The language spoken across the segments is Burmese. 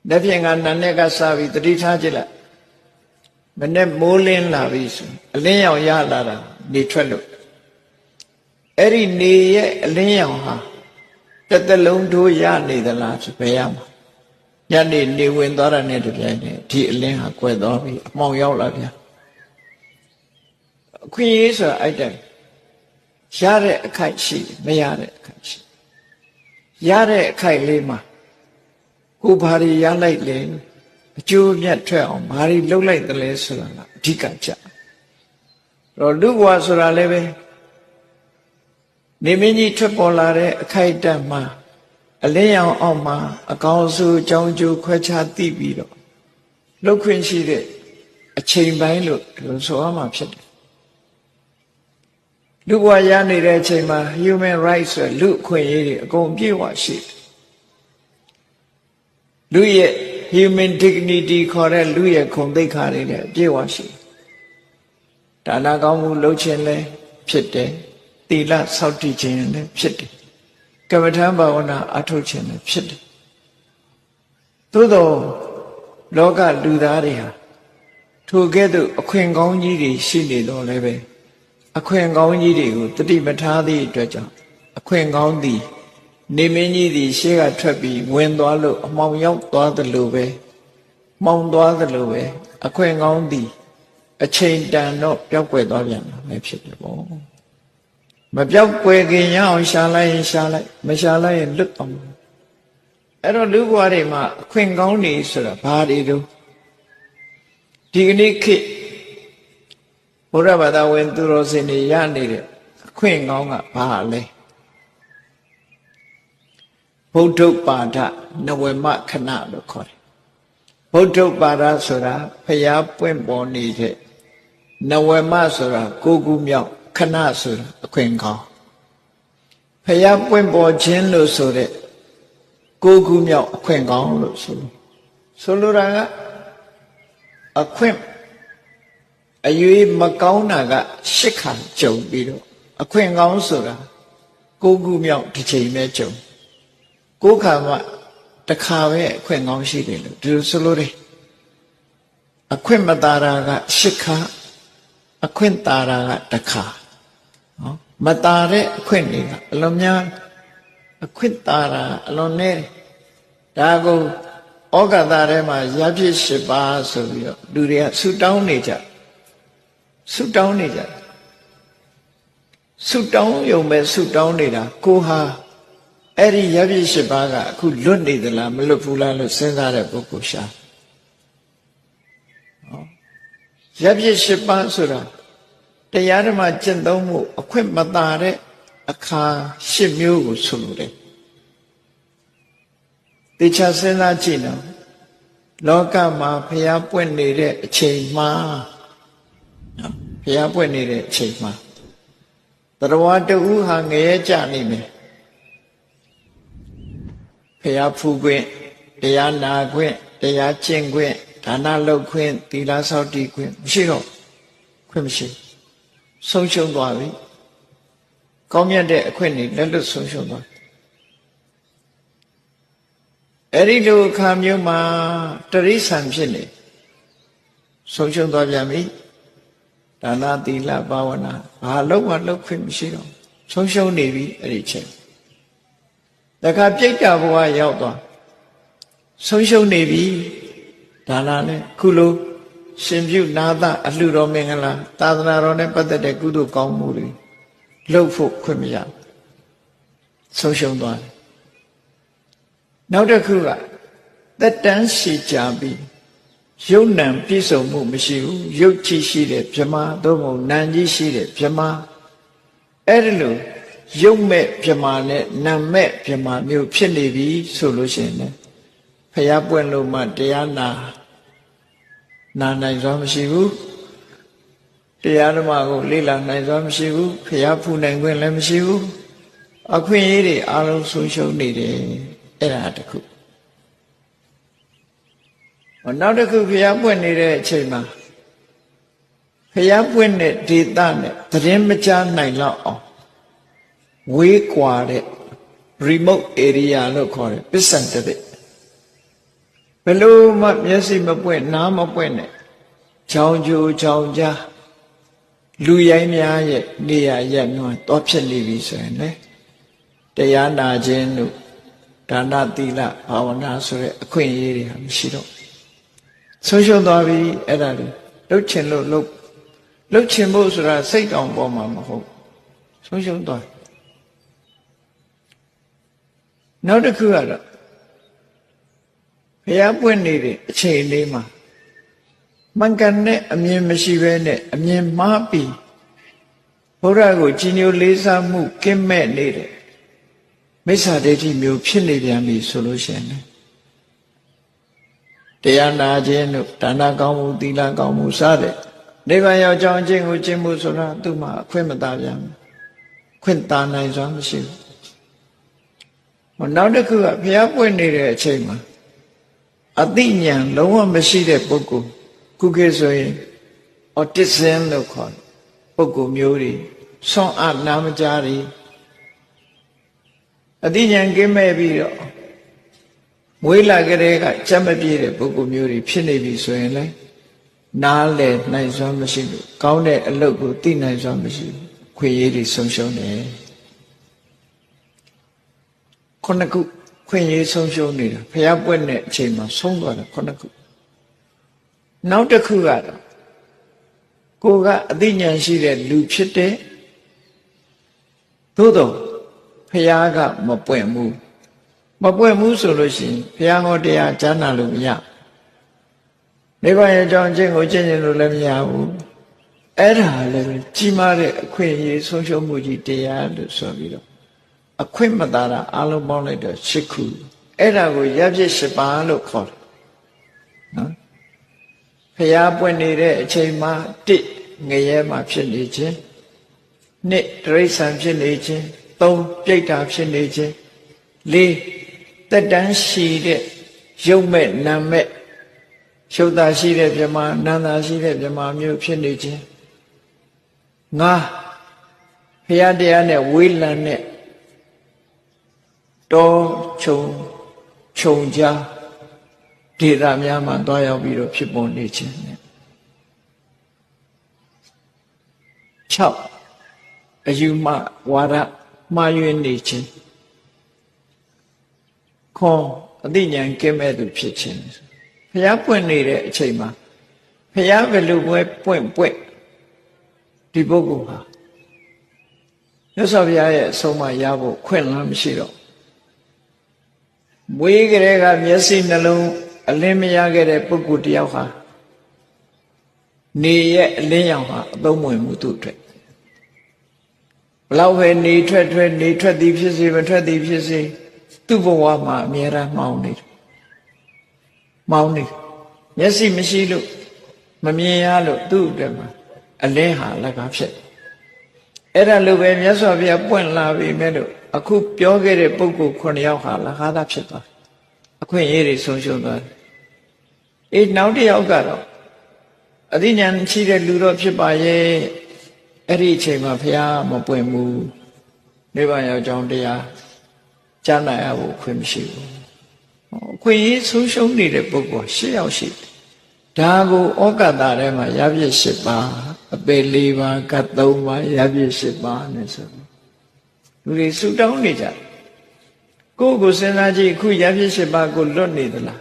လက်ဖြင့်ကနာနဲ့ကစားပြီးတတိထားကြည့်လိုက်မနဲ့မိုးလင်းလာပြီဆိုအလင်းရောင်ရလာတာနေထွက်လို့အဲ့ဒီနေရဲ့အလင်းရောင်ဟာတစ်သလုံးထိုးရနေသလားဆိုဘယ်ရမှာညနေနေဝင်သွားတာနဲ့တပြိုင်တည်းဒီအလင်းဟာကွယ်သွားပြီအမှောင်ရောက်လာပြန်အခွင့်အရေးဆိုတာအဲ့တိုင်းရတဲ့အခိုက်ရှိမရတဲ့အခိုက်ရှိရတဲ့အခိုက်လေးမှာကိုဘာတွေရလိုက်လဲအကျိုးမြတ်ထွက်အောင်ဘာတွေလုပ်လိုက်သလဲဆိုတာကအဓိကကြတော့လူဘဝဆိုတာလည်းပဲနေမင်းကြီးထွက်ပေါ်လာတဲ့အခိုက်အတန့်မှာအလင်းရောင်အောက်မှာအကောင်စုအကြောင်းကျိုးခွဲခြားသိပြီးတော့လှုပ်ခွင့်ရှိတဲ့အချိန်ပိုင်းလို့ဆိုရမှာဖြစ်တယ်လူဘဝရနေတဲ့အချိန်မှာ human rights ဆိုလူအခွင့်အရေးတွေအကုန်ပြည့်ဝရှိတယ်လူရဲ့ human dignity ခေါ်တဲ့လူရဲ့ခုံသိက္ခာတွေလည်းအပြည့်ဝရှိတယ်ဒါနကောင်းမှုလုပ်ခြင်းလည်းဖြစ်တယ်သီလစောင့်တည်ခြင်းလည်းဖြစ်တယ်ကမ္မထံဘာဝနာအထုတ်ခြင်းလည်းဖြစ်တယ်သို့သောလောကလူသားတွေဟာထိုကဲ့သို့အခွင့်ကောင်းကြီးတွေရှိနေတော့လည်းပဲအခွင့်ကောင်းကြီးတွေကိုတတိမထားသည့်အတွက်ကြောင့်အခွင့်ကောင်းသည်နေမင်းကြီးသည်ရှေ့ကထွက်ပြီးဝင်သွားလို့အမှောင်ရောက်သွားသလိုပဲမှောင်သွားသလိုပဲအခွင့်ကောင်းသည်အချိန်တန်တော့ပျောက်ကွယ်သွားပြန်တာပဲဖြစ်တယ်ပေါ့မပျောက်ကွယ်ခင်ရအောင်ရှာလိုက်ရင်ရှာလိုက်မရှာလိုက်ရင်လွတ်သွားမှာအဲ့တော့လူဘဝတွေမှာအခွင့်ကောင်းနေဆိုတာဘာတွေတော့ဒီကနေ့ခေတ်ဘုရားဘာသာဝင်သူတော်စင်တွေရနေတဲ့အခွင့်ကောင်းကဘာလဲဗုဒ္ဓပါဒနဝမခဏလို့ခေါ်တယ်ဗုဒ္ဓပါဒဆိုတာဖျားပွင့်ပေါ်နေတဲ့နဝမဆိုတာကိုကူမြောက်ခဏဆိုတာအခွင့်ကောင်းဖျားပွင့်ပေါ်ခြင်းလို့ဆိုတဲ့ကိုကူမြောက်အခွင့်ကောင်းလို့ဆိုလိုတာကအခွင့်အရွေးမကောင်းတာကရှစ်ခါကြုံပြီးတော့အခွင့်ကောင်းဆိုတာကိုကူမြောက်တစ်ချိန်ပဲကြုံကိုခါမှတစ်ခါပဲအခွင့်ကောင်းရှိတယ်လို့ဒီလိုဆိုလို့တယ်အခွင့်မတာတာကရှစ်ခါအခွင့်တာတာကတစ်ခါနော်မတာတဲ့အခွင့်တွေကအလွန်များအခွင့်တာတာအလွန်နည်းဒါကိုဩဃတာထဲမှာရဖြစ်၈ပါးဆိုပြီးတော့လူတွေကဆူတောင်းနေကြဆူတောင်းရုံပဲဆူတောင်းနေတာကိုဟာအဲ့ဒီရပြည့်၈ပါးကအခုလွတ်နေသလားမလွတ်ဘူးလားလို့စဉ်းစားတဲ့ပုဂ္ဂိုလ်ရှာရပြည့်၈ပါးဆိုတာတရားဓမ္မကျင့်သုံးမှုအခွင့်မသာတဲ့အခါ၈မျိုးကိုဆိုလိုတယ်တေချာစဉ်းစားကြည့်နော်လောကမှာဖျားပွင့်နေတဲ့အချိန်မှာဖျားပွင့်နေတဲ့အချိန်မှာတရားတူဟာငရဲကြနေမယ်ဖျားဖူးခွင့်တရားနာခွင့်တရားကျင့်ခွင့်ဒါနလုပ်ခွင့်သီလဆောက်တည်ခွင့်မရှိတော့ခွင့်မရှိဆုံးရှုံးသွားပြီကောင်းမြတ်တဲ့အခွင့်တွေလက်လွတ်ဆုံးရှုံးသွားအဲ့ဒီလိုအခါမျိုးမှာတရိษံဖြစ်နေဆုံးရှုံးသွားပြန်ပြီဒါနသီလဘာဝနာဘာလုံးဝလုပ်ခွင့်မရှိတော့ဆုံးရှုံးနေပြီအဲ့ဒီချိန်တခါပြိတ္တာဘဝရောက်သွားဆုံးရှုံးနေပြီဒါနနဲ့ခုလိုရှင်ပြုနာသအလှတော်မင်္ဂလာသာသနာတော်နဲ့ပတ်သက်တဲ့ကုသိုလ်ကောင်းမှုတွေလုပ်ဖို့ခွင့်မရဆုံးရှုံးသွားတယ်နောက်တစ်ခုကသက်တမ်းရှည်ကြပြီးယုံနံပြည့်စုံမှုမရှိဘူးရုပ်ကြီးရှိတဲ့ဗြဟ္မာသို့မဟုတ်နာမ်ကြီးရှိတဲ့ဗြဟ္မာအဲ့ဒီလိုယုံမဲ့ဗြဟ္မာနဲ့နာမ်မဲ့ဗြဟ္မာမျိုးဖြစ်နေပြီဆိုလို့ရှိရင်ဖျားပွင့်လို့မှတရားနာနိုင်စွာမရှိဘူးတရားဓမ္မကိုလေ့လာနိုင်စွာမရှိဘူးဖျားဖူးနိုင်ခွင့်လည်းမရှိဘူးအခွင့်အရေးတွေအလုံးဆုံးရှုံးနေတယ်အဲ့ဒါတခုနောက်တစ်ခုဖျားပွင့်နေတဲ့အချိန်မှာဖျားပွင့်တဲ့ဒေသနဲ့သတင်းမကြားနိုင်တော့အောင်ဝေးကွာတဲ့ remote area လို့ခေါ်တယ်ပစ္စံတပိ ဘယ်လိုမှမျက်စိမပွင့်နားမပွင့်နဲ့ချောင်းကျိုးချောင်းကြားလူရိုင်းများရဲ့နေရာရက်နွမ်းတော့ဖြစ်နေပြီဆိုရင်လေတရားနာခြင်းတို့ဒါနသီလဘာဝနာဆိုတဲ့အခွင့်အရေးတွေဟာမရှိတော့ဆုံးရှုံးသွားပြီအဲ့ဒါတွေလှုပ်ချင်လို့လှုပ်ချင်ဖို့ဆိုတာစိတ်တောင်ပေါ်မှာမဟုတ်ဆုံးရှုံးသွားနောက်တစ်ခုကတော့ဘုရားပွင့်နေတဲ့အချိန်လေးမှာမှန်ကန်တဲ့အမြင်မရှိဘဲနဲ့အမြင်မှားပြီးဘုရားကိုကြည်ညိုလေးစားမှုကင်းမဲ့နေတဲ့မိစ္ဆာဒိဋ္ဌိမျိုးဖြစ်နေပြန်ပြီဆိုလို့ရှိရင်တရားနာခြင်းတို့ဒါနကောင်းမှုသီလကောင်းမှုစတဲ့နိဗ္ဗာန်ရောက်ကြောင်းအကျင့်ကိုကျင့်မှုဆိုတာသူ့မှာအခွင့်မသာပြန်ဘူးခွင့်သာနိုင်စွာမရှိဘူးနောက်တစ်ခုကဘုရားပွင့်နေတဲ့အချိန်မှာအသိဉာဏ်လုံးဝမရှိတဲ့ပုဂ္ဂိုလ်ခုခေတ်ဆိုရင် autism လို့ခေါ်တယ်ပုဂ္ဂိုလ်မျိုးတွေဆွမ်းအားနာမကြားတွေအသိဉာဏ်ကင်းမဲ့ပြီးတော့မွေးလာကြတဲ့ကစက်မပြေတဲ့ပုဂ္ဂိုလ်မျိုးတွေဖြစ်နေပြီဆိုရင်လေနားလည်နိုင်စွမ်းမရှိဘူးကောင်းတဲ့အလုပ်ကိုသိနိုင်စွမ်းမရှိဘူးခွင့်ရည်တွေဆုံးရှုံးတယ်ခုနှစ်ခုခွင့်ရည်ဆုံးရှုံးနေတာဘုရားပွင့်တဲ့အချိန်မှာဆုံးသွားတာခုနှစ်ခုနောက်တစ်ခုကတော့ကိုကအသိဉာဏ်ရှိတဲ့လူဖြစ်တဲ့သို့တော့ဘုရားကမပွင့်ဘူးဆိုလို့ရှိရင်ဘုရားဟောတရားကြားနာလို့မရနိဗ္ဗာန်ရဲ့အကြောင်းအကျင့်ကိုကျင့်ကြံလို့လည်းမရဘူးအဲ့ဒါလည်းကြီးမားတဲ့အခွင့်အရေးဆုံးရှုံးမှုကြီးတရားလို့ဆိုပြီးတော့အခွင့်မသာတာအလုံးပေါင်းလိုက်တော့၈ခုအဲ့ဒါကိုရပ်ဖြစ်၈ပါးလို့ခေါ်တယ်နော်ဘုရားပွင့်နေတဲ့အချိန်မှာ၁ငရဲမှာဖြစ်နေခြင်း၂တိရစ္ဆာန်ဖြစ်နေခြင်း၃ပြိတ္တာဖြစ်နေခြင်း၄တက်တန်းရှိတဲ့ရုပ်မဲ့နာမဲ့ရှုပ်တာရှိတဲ့မြမနန္တာရှိတဲ့မြမမျိုးဖြစ်နေခြင်း၅ဘုရားတရားနဲ့ဝေးလံတဲ့တောခြုံကြားဒေသများမှာတွားရောက်ပြီးတော့ဖြစ်ပေါ်နေခြင်းနဲ့၆အယူမဝါဒမှားယွင်းနေခြင်းခွန်အသိဉာဏ်ကင်းမဲ့သူဖြစ်ခြင်းဘုရားပွင့်နေတဲ့အချိန်မှာဘုရားဘယ်လိုပွင့်ဒီပုဂ္ဂိုလ်ဟာမြတ်စွာဘုရားရဲ့အဆုံးအမရဖို့ခွင့်လန်းမရှိတော့မွေးကလေးကမျက်စိနှလုံးအလင်းမရခဲ့တဲ့ပုဂ္ဂိုလ်တယောက်ဟာနေရဲ့အလင်းရောင်ဟာအသုံးဝင်မှုသူ့အတွက်ဘလောက်ပဲနေထွက်သည်ဖြစ်စေမထွက်သည်ဖြစ်စေသူ့ဘဝမှာအမြဲတမ်းမှောင်နေမျက်စိမရှိလို့မမြင်ရလို့သူ့အတွက်မှာအလင်းဟာလက်ကားဖြစ်အဲ့ဒါလိုပဲမြတ်စွာဘုရားပွင့်လာပြီမဲ့လို့အခုပြောခဲ့တဲ့ပုဂ္ဂိုလ်9ယောက်ဟာလက်ကားသားဖြစ်သွားအခွင့်အရေးတွေဆုံးရှုံးသွားတယ်နောက်တစ်ယောက်ကတော့အသိဉာဏ်ရှိတဲ့လူတော့ဖြစ်ပါရဲ့အဲ့ဒီအချိန်မှာဘုရားမပွင့်ဘူးနိဗ္ဗာန်ရောက်ကြောင်းတရားကြားနာရဖို့ခွင့်မရှိဘူးအခွင့်အရေးဆုံးရှုံးနေတဲ့ပုဂ္ဂိုလ်၈ယောက်ရှိတယ်ဒါကိုဩကတထဲမှာရပြည့်၈ပါးအပေ၄ပါးကတ်၃ပါးရပြည့်၈ပါးနဲ့ဆိုလူတွေဆူတောင်းနေကြကိုယ့်ကိုစဉ်းစားကြည့်အခုရပြည့်၈ပါးကိုလွတ်နေသလား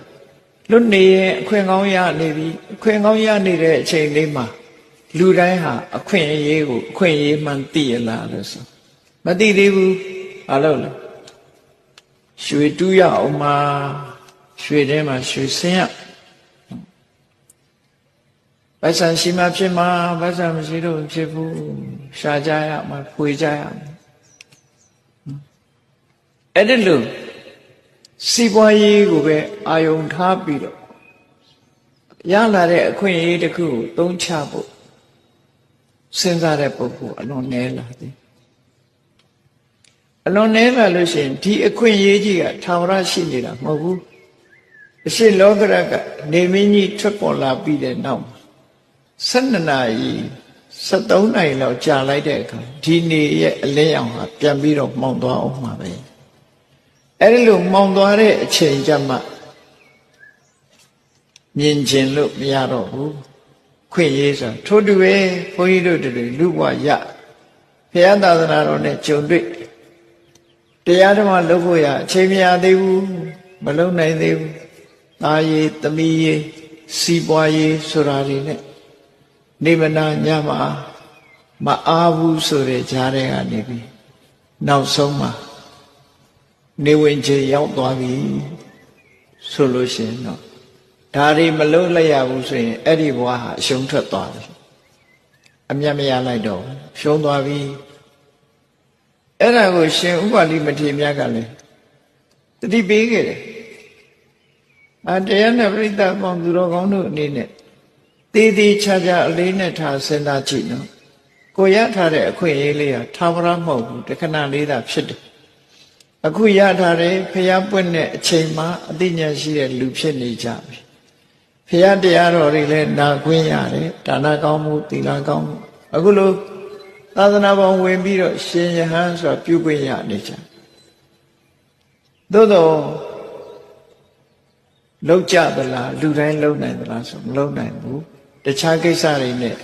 လွတ်နေရင်အခွင့်ကောင်းရနေပြီအခွင့်ကောင်းရနေတဲ့အချိန်လေးမှာလူတိုင်းဟာအခွင့်အရေးကိုအခွင့်အရေးမှန်သိရလားလို့ဆိုမသိသေးဘူးဘာလို့လဲရွှေတူးရအောင်မှာရွှေထဲမှာရွှေစင်းရဗစ္ဆန်ရှိမှဖြစ်မှာဗစ္ဆန်မရှိတော့ဖြစ်ဘူးရှားကြရမှာဖွေကြရမှာအဲ့ဒီလိုစီးပွားရေးကိုပဲအာယုံထားပြီးတော့ရလာတဲ့အခွင့်အရေးတစ်ခုကိုသုံးချဖို့စဉ်းစားတဲ့ပုဂ္ဂိုလ်အလွန်နည်းလာတယ်အလွန်နည်းလာလို့ရှိရင်ဒီအခွင့်အရေးကြီးကထာဝရရှိနေတာမဟုတ်ဘူးအရှိလောကရကနေမင်းကြီးထွက်ပေါ်လာပြီးတဲ့နောက်12နာရီ73နာရီလောက်ကြာလိုက်တဲ့အခါဒီနေရဲ့အလင်းရောင်ဟာပြန်ပြီးတော့မှောင်သွားအောင်မှာပဲအဲ့ဒီလိုမှောင်သွားတဲ့အချိန်ကျမှ မြင်ခြင်းလို့မရတော့ဘူးခွင့်ရေးဆိုထို့တူပဲဘုန်းကြီးတို့တွေလူဘဝရဘုရားသာသနာတော်နဲ့ကြုံတွေ့တရားဓမ္မလုပ်ဖို့ရအချိန်မရသေးဘူးမလုပ်နိုင်သေးဘူးသားရေးသမီးရေးစီးပွားရေးဆိုတာတွေနဲ့နေမနာညမှာမအားဘူးဆိုတဲ့ကြားထဲကနေပြီးနောက်ဆုံးမှာနေဝင်ချေရောက်သွားပြီဆိုလို့ရှိရင်တော့ဒါတွေမလုပ်လိုက်ရဘူးဆိုရင်အဲ့ဒီဘဝဟာအရှုံးထွက်သွားပြီအမြတ်မရလိုက်တော့ရှုံးသွားပြီအဲ့ဒါကိုရှင်ဥပါလိမထေရမြတ်ကလည်းတတိပေးခဲ့တယ်တရားနဲ့ပြိဿပေါင်းသူတော်ကောင်းတို့အနေနဲ့တည်တည်ချာချာအလေးနဲ့ထားစဉ်းစားကြည့်နော်ကိုရထားတဲ့အခွင့်အရေးလေးဟာထာဝရမဟုတ်ဘူးတခဏလေးသာဖြစ်တယ်အခုရထားတဲ့ဖျားပွင့်တဲ့အချိန်မှာအသိဉာဏ်ရှိတဲ့လူဖြစ်နေကြပြီဖျားတရားတော်တွေလည်းနာခွင့်ရတယ်ဒါနကောင်းမှုသီလကောင်းမှုအခုလိုသာသနာ့ဘောင်ဝင်ပြီးတော့ရှင်ယဟန်ဆိုတာပြုခွင့်ရနေကြသို့တော့လောက်ကြသလားလူတိုင်းလုံနိုင်သလားဆိုမလုံနိုင်ဘူးတခြားကိစ္စတွေနဲ့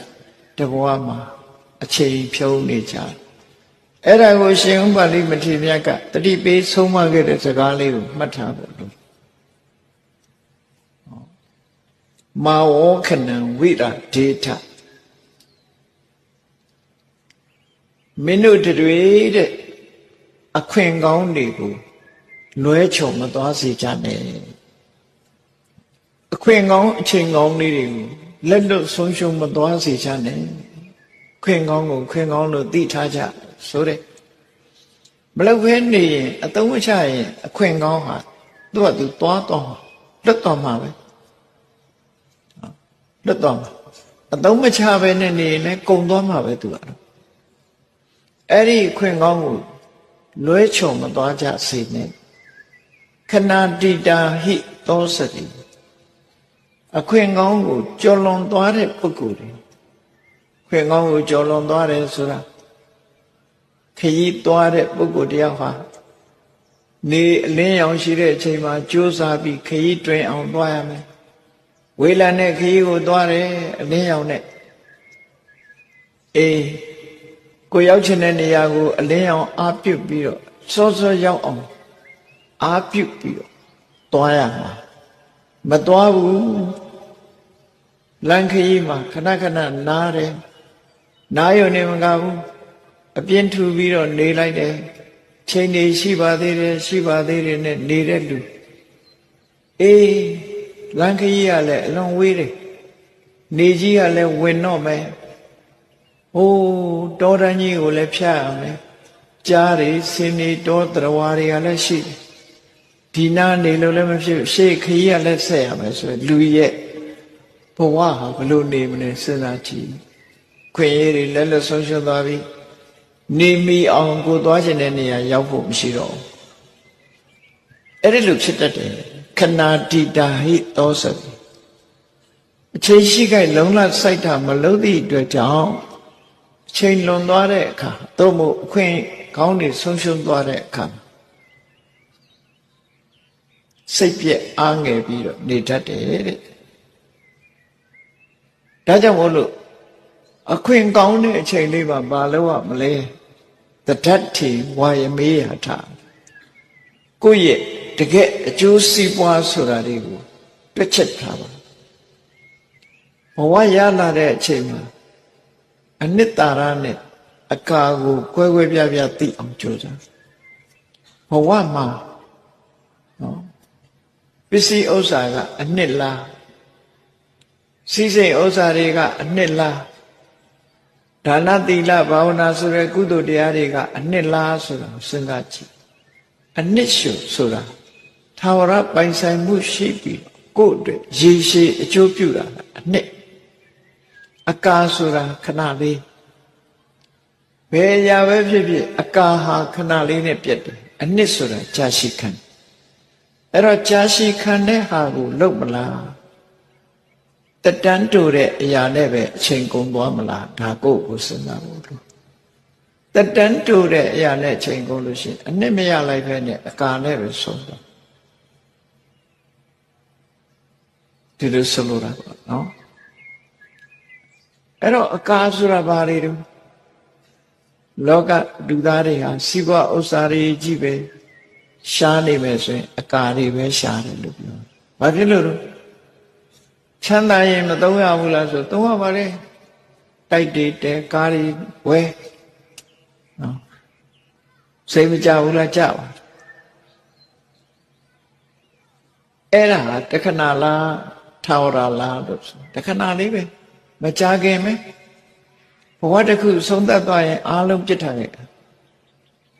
တဘဝမှာအချိန်ဖြုံးနေကြအဲ့ဒါကိုရှင်ဥပါလိမထေရမြတ်ကတတိပေးဆုံးမခဲ့တဲ့စကားလေးကိုမှတ်ထားဖို့လို့မာဝောခဏံဝိရဒေထမင်းတို့တွေတဲ့အခွင့်ကောင်းတွေကိုလွဲချော်မသွားစေကြနဲ့အခွင့်ကောင်းအချိန်ကောင်းလေးတွေကိုလက်လွတ်ဆုံးရှုံးမသွားစေကြနဲ့ခွင့်ကောင်းကိုခွင့်ကောင်းလို့သိထားကြဆိုတဲ့မလောက်ဘဲနေရင်အသုံးမချရင်အခွင့်ကောင်းဟာသူ့ဟာသူသွားတော့လွတ်တော့မှာပဲလွတ်တော့မှာအသုံးမချဘဲနဲ့နေရင်လည်းကုန်သွားမှာပဲသူကတော့အဲ့ဒီအခွင့်ကောင်းကိုလွဲချော်မသွားကြစေနဲ့ခဏတိတာဟိသောစတိအခွင့်ကောင်းကိုကျော်လွန်သွားတဲ့ပုဂ္ဂိုလ်တွေခွင့်ကောင်းကိုကျော်လွန်သွားတယ်ဆိုတာခရီးသွားတဲ့ပုဂ္ဂိုလ်တယောက်ဟာနေအလင်းရောင်ရှိတဲ့အချိန်မှာကြိုးစားပြီးခရီးတွင်အောင်သွားရမယ်ဝေလံနဲ့ခရီးကိုသွားတယ်အလင်းရောင်နဲ့ကိုရောက်ချင်တဲ့နေရာကိုအလင်းရောင်အားပြုတ်ပြီးတော့စောစောရောက်အောင်အားပြုတ်ပြီးတော့သွားရမှာမသွားဘူးလမ်းခရီးမှာခဏခဏနားတယ်နားရုံနဲ့မကဘူးအပြင်းထူပြီးတော့နေလိုက်တယ်ချိန်နေရှိပါသေးတယ်ရှိပါသေးတယ်နဲ့နေတဲ့လူလမ်းခရီးကလည်းအလွန်ဝေးတယ်နေကြီးကလည်းဝင်တော့မယ်တောတန်းကြီးကိုလည်းဖြတ်ရမယ်ကြားတွေဆင်းနေတောတရဝါတွေကလည်းရှိတယ်ဒီနာနေလို့လည်းမဖြစ်ရှေ့ခရီးကလည်းဆက်ရမယ်ဆိုရင်လူရဲ့ဘဝဟာဘလို့နေမလဲစဉ်းစားကြည့်ခွင့်ရည်တွေလက်လွတ်ဆုံးရှုံးသွားပြီနေမီအောင်ကိုသွားခြင်းတဲ့နေရာရောက်ဖို့မရှိတော့ဘူးအဲ့ဒီလိုဖြစ်တတ်တယ်ခဏတိတာဟိသောစတိအချိန်ရှိခိုက်လုံလစိုက်တာမလုပ်သည့်အတွက်ကြောင့်အချိန်လွန်သွားတဲ့အခါသို့မဟုတ်အခွင့်ကောင်းတွေဆုံးရှုံးသွားတဲ့အခါစိတ်ပြည့်အားငယ်ပြီးတော့နေတတ်တယ်တဲ့ဒါကြောင့်မို့လို့အခွင့်ကောင်းတဲ့အချိန်လေးမှာဘာလို့ရမလဲတတ္ထိဝါယမေယထကိုယ့်ရဲ့တကယ်အကျိုးစီးပွားဆိုတာတွေကိုတွက်ချက်ထားပါဘဝရလာတဲ့အချိန်မှာအနှစ်သာရနဲ့အကာကိုကွဲကွဲပြားပြားသိအောင်ကြိုးစားဘဝမှာပစ္စည်းဥစ္စာကအနှစ်လားစီးစိမ်ဥစ္စာတွေကအနှစ်လားဒါနသီလဘာဝနာဆိုတဲ့ကုသိုလ်တရားတွေကအနှစ်လားဆိုတာစဉ်းစားကြည့်အနှစ်ရှုဆိုတာထာဝရပိုင်ဆိုင်မှုရှိပြီးကိုယ့်အတွက်ရေရှည်အကျိုးပြုတာအနှစ်အကာဆိုတာခဏလေးဘယ်အရာပဲဖြစ်ဖြစ်အကာဟာခဏလေးနဲ့ပြတ်တယ်အနှစ်ဆိုတာကြာရှိခံအဲ့တော့ကြာရှိခံတဲ့ဟာကိုလုပ်မလားတတန်းတူတဲ့အရာနဲ့ပဲအချိန်ကုန်သွားမလားဒါကိုယ့်ကိုစဉ်းစားဖို့လို့တတန်းတူတဲ့အရာနဲ့အချိန်ကုန်လို့ရှိရင်အနှစ်မရလိုက်ပဲနဲ့အကာနဲ့ပဲဆုံးသွား ဒီလိုဆိုလိုတာပေါ့နော်အဲ့တော့အကာဆိုတာဘာတွေတုန်းလောကလူသားတွေဟာစီးပွားဥစ္စာတွေကြီးပဲရှားနေမယ်ဆိုရင်အကာတွေပဲရှားတယ်လို့ပြောဘာဖြစ်လို့လဲချမ်းသာရင်မသုံးရဘူးလားဆိုသုံးရပါလေတိုက်တွေတဲကားတွေဝဲနော်စိတ်မကြဘူးလားကြပါအဲ့ဒါတခဏလားထာဝရလားလို့ဆိုတခဏလေးပဲမကြခင်ပဲဘဝတစ်ခုဆုံးသက်သွားရင်အားလုံးပြစ်ထားခဲ့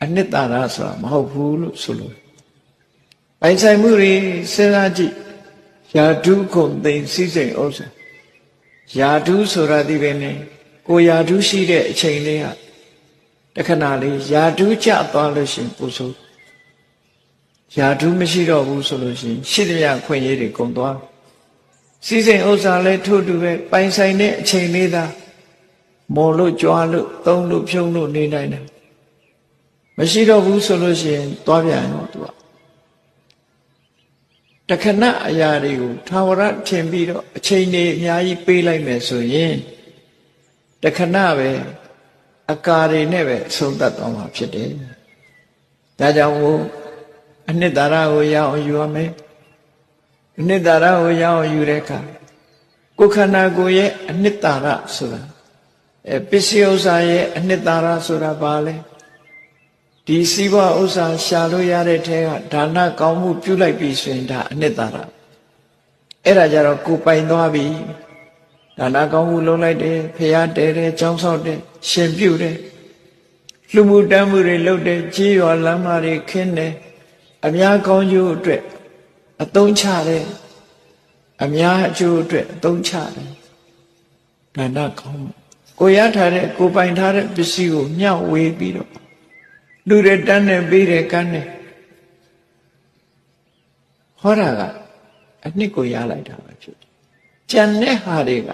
အနှစ်သာရဆိုတာမဟုတ်ဘူးလို့ဆိုလို့ပိုင်ဆိုင်မှုတွေစဉ်းစားကြည့်ယာဓုခုံသိမ်းစည်းစိမ်ဥစ္စာယာဓုဆိုတာဒီပဲနဲ့ကိုယာဓုရှိတဲ့အချိန်လေးဟာတခဏလေးယာဓုကျသွားလို့ရှိရင်ပူဆိုးယာဓုမရှိတော့ဘူးဆိုလို့ရှိရင်ရှိသမျှခွင့်ရည်တွေကုန်သွားစည်းစိမ်ဥစ္စာလည်းထို့တူပဲပိုင်ဆိုင်တဲ့အချိန်လေးသာမော်လို့ကြွားလို့သုံးလို့ဖြုံးလို့နေနိုင်တယ်မရှိတော့ဘူးဆိုလို့ရှိရင်သွားပြန်ရောသူကတခဏအရာတွေကိုထာဝရထင်ပြီးတော့အချိန်တွေအများကြီးပေးလိုက်မယ်ဆိုရင်တခဏပဲအကာတွေနဲ့ပဲဆုံးသက်သွားမှာဖြစ်တယ်ဒါကြောင့်မို့အနှစ်သာရကိုရအောင်ယူရမယ်အနှစ်သာရကိုရအောင်ယူတဲ့အခါကိုယ်ခန္ဓာကိုယ်ရဲ့အနှစ်သာရဆိုတာပစ္စည်းဥစ္စာရဲ့အနှစ်သာရဆိုတာဘာလဲဒီစီးပွားဥစ္စာရှာလို့ရတဲ့ထဲကဒါနကောင်းမှုပြုလိုက်ပြီဆိုရင်ဒါအနှစ်သာရအဲ့ဒါကြတော့ကိုပိုင်သွားပြီဒါနကောင်းမှုလုပ်လိုက်တယ်ဖျားတဲတယ်ကြောင်းဆောက်တယ်ရှင်ပြုတယ်လှမှုတမ်းမှုတွေလုပ်တယ်ကြီးရွာလမ်းမတွေခင်းတယ်အများကောင်းကျိုးအတွက်အသုံးချတယ်အများအကျိုးအတွက်အသုံးချတယ်ဒါနကောင်းမှုကိုရထားတဲ့ကိုပိုင်ထားတဲ့ပစ္စည်းကိုမျှဝေပြီးတော့လူတွေတန်းနေပေးတယ်ကန်းတယ်ဟောတာကအနှစ်ကိုရလိုက်တာပဲဖြစ်တယ်ကြံတဲ့ဟာတွေက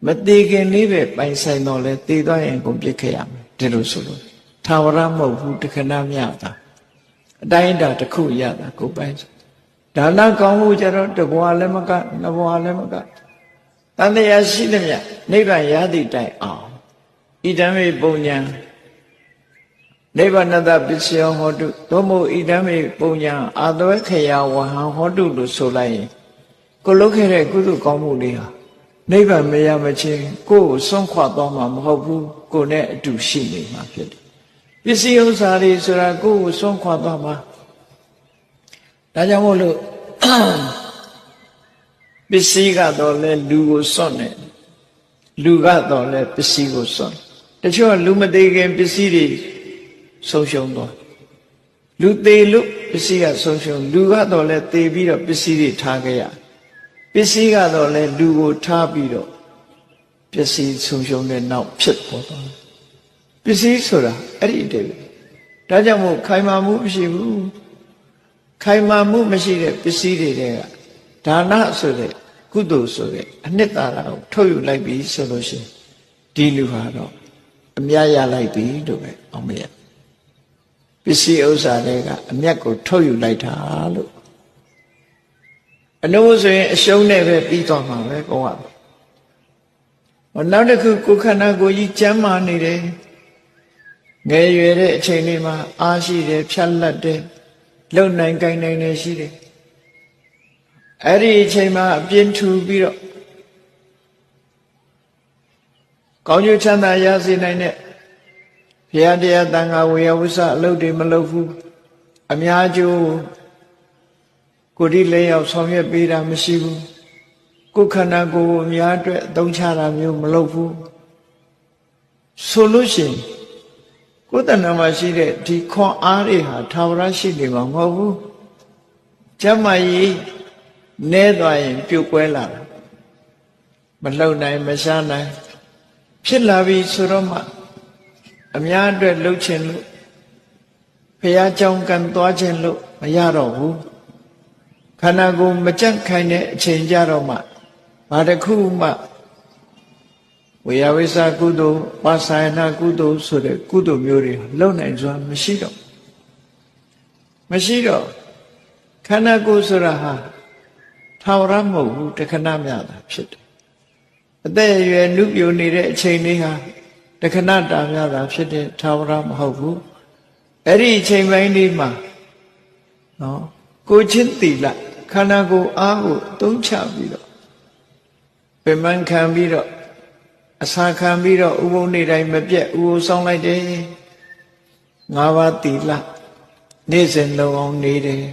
မသေးခင်လေးပဲပိုင်ဆိုင်တော့လဲသေသွားရင်ကုန်ပြစ်ခဲ့ရမယ်ဒီလိုဆိုလို့ထာဝရမဟုတ်ဘူးတခဏမျှတာအတိုင်းအတာတစ်ခုရတာကိုပိုင်ဒါနကောင်းမှုကြတော့တဘွားလည်းမကနှစ်ဘွားလည်းမကတန်တရားရှိသမျှနိဗ္ဗာန်ရသည့်တိုင်အောင်ဣဒံမေပုံညာနိဗ္ဗာနတပစ္စယောဟောတုသို့မဟုတ်ဣဒံမေပုံညာအာသဝေခယဝဟံဟောတုလို့ဆိုလိုက်ရင်ကိုလုပ်ခဲ့တဲ့ကုသိုလ်ကောင်းမှုလေးဟာနိဗ္ဗာန်မရမချင်းကိုယ်ကိုစွန့်ခွာသွားမှာမဟုတ်ဘူးကိုယ်နဲ့အတူရှိနေမှာဖြစ်တယ်ပစ္စည်းဥစ္စာတွေဆိုတာကိုယ်ကိုစွန့်ခွာသွားမှာဒါကြောင့်မို့လို့ပစ္စည်းကတော့လဲလူကိုစွန့်တယ်လူကတော့လဲပစ္စည်းကိုစွန့်တချို့ကလူမသေးခင်ပစ္စည်းတွေဆုံးရှုံးသွားလူသေးလို့ပစ္စည်းကဆုံးရှုံးလူကတော့လဲသေပြီးတော့ပစ္စည်းတွေထားခဲ့ရပစ္စည်းကတော့လဲလူကိုထားပြီးတော့ပစ္စည်းဆုံးရှုံးတဲ့နောက်ဖြစ်ပေါ်သွားပစ္စည်းဆိုတာအဲ့ဒီတည်းပဲဒါကြောင့်မို့ခိုင်မာမှုမရှိဘူးခိုင်မာမှုမရှိတဲ့ပစ္စည်းတွေကဒါနဆိုတဲ့ကုသိုလ်ဆိုတဲ့အနှစ်သာရကိုထုတ်ယူလိုက်ပြီဆိုလို့ရှိရင်ဒီလူဟာတော့အမြတ်ရလိုက်ပြီလို့ပဲအောင်မရပစ္စည်းဥစ္စာတွေကအမြတ်ကိုထုတ်ယူလိုက်တာလို့အနုဆိုရင်အရှုံးနဲ့ပဲပြီးသွားမှာပဲကောင်းပါနောက်တစ်ခုကိုယ်ခန္ဓာကိုယ်ကြီးကျမ်းမာနေတယ်ငယ်ရွယ်တဲ့အချိန်လေးမှာအားရှိတယ်ဖြတ်လက်တယ်လုံနိုင်ကိုင်းနိုင်နေရှိတယ်အဲ့ဒီအချိန်မှာအပြင်းထူပြီးတော့ကောင်းကျိုးချမ်းသာရစေနိုင်တဲ့ဘုရားတရားတန်ခါဝေယဝိဆအလုပ်တွေမလုပ်ဘူးအများကျိုးကိုယ်ဒီလေးရောက်ဆောင်ရွက်ပေးတာမရှိဘူးကိုယ်ခန္ဓာကိုယ်အများအတွက်အသုံးချတာမျိုးမလုပ်ဘူးဆိုလို့ရှိရင်ကိုယ်တဏ္ဍာမှာရှိတဲ့ဒီခွန်အားတွေဟာထာဝရရှိနေမှာမဟုတ်ဘူးကျမ်းမာရေးနဲသွားရင်ပြုတ်ကွဲလာတာမလှုပ်နိုင်မရှားနိုင်ဖြစ်လာပြီဆိုတော့မှအများအတွက်လှုပ်ချင်လို့ဘုရားကြောင့်ကံသွားခြင်းလို့မရတော့ဘူးခန္ဓာကိုယ်မကြက်ခိုင်တဲ့အချိန်ကြတော့မှဘာတစ်ခုမှဝေယဝိသကုသိုလ်ပါစာယနာကုသိုလ်ဆိုတဲ့ကုသိုလ်မျိုးတွေလုံနိုင်စွာမရှိတော့ခန္ဓာကိုယ်ဆိုတာဟာ ထာဝရမဟုတ်ဘူးတခဏမြတာဖြစ်တယ်အသက်အရွယ်နုပြိုနေတဲ့အချိန်လေးဟာတခဏတာမြတာဖြစ်တယ်ထာဝရမဟုတ်ဘူးအဲ့ဒီအချိန်ပိုင်းလေးမှာနော်ကိုချင်းတီလခန္ဓာကိုယ်အားကိုသုံးချပြီးတော့ပင်ပန်းခံပြီးတော့အစာခံပြီးတော့ဥပုံနေတိုင်းမပြတ်ဥပုံဆောင်လိုက်တယ်၅ပါးတီလနေ့စဉ်လုံးအောင်နေတယ်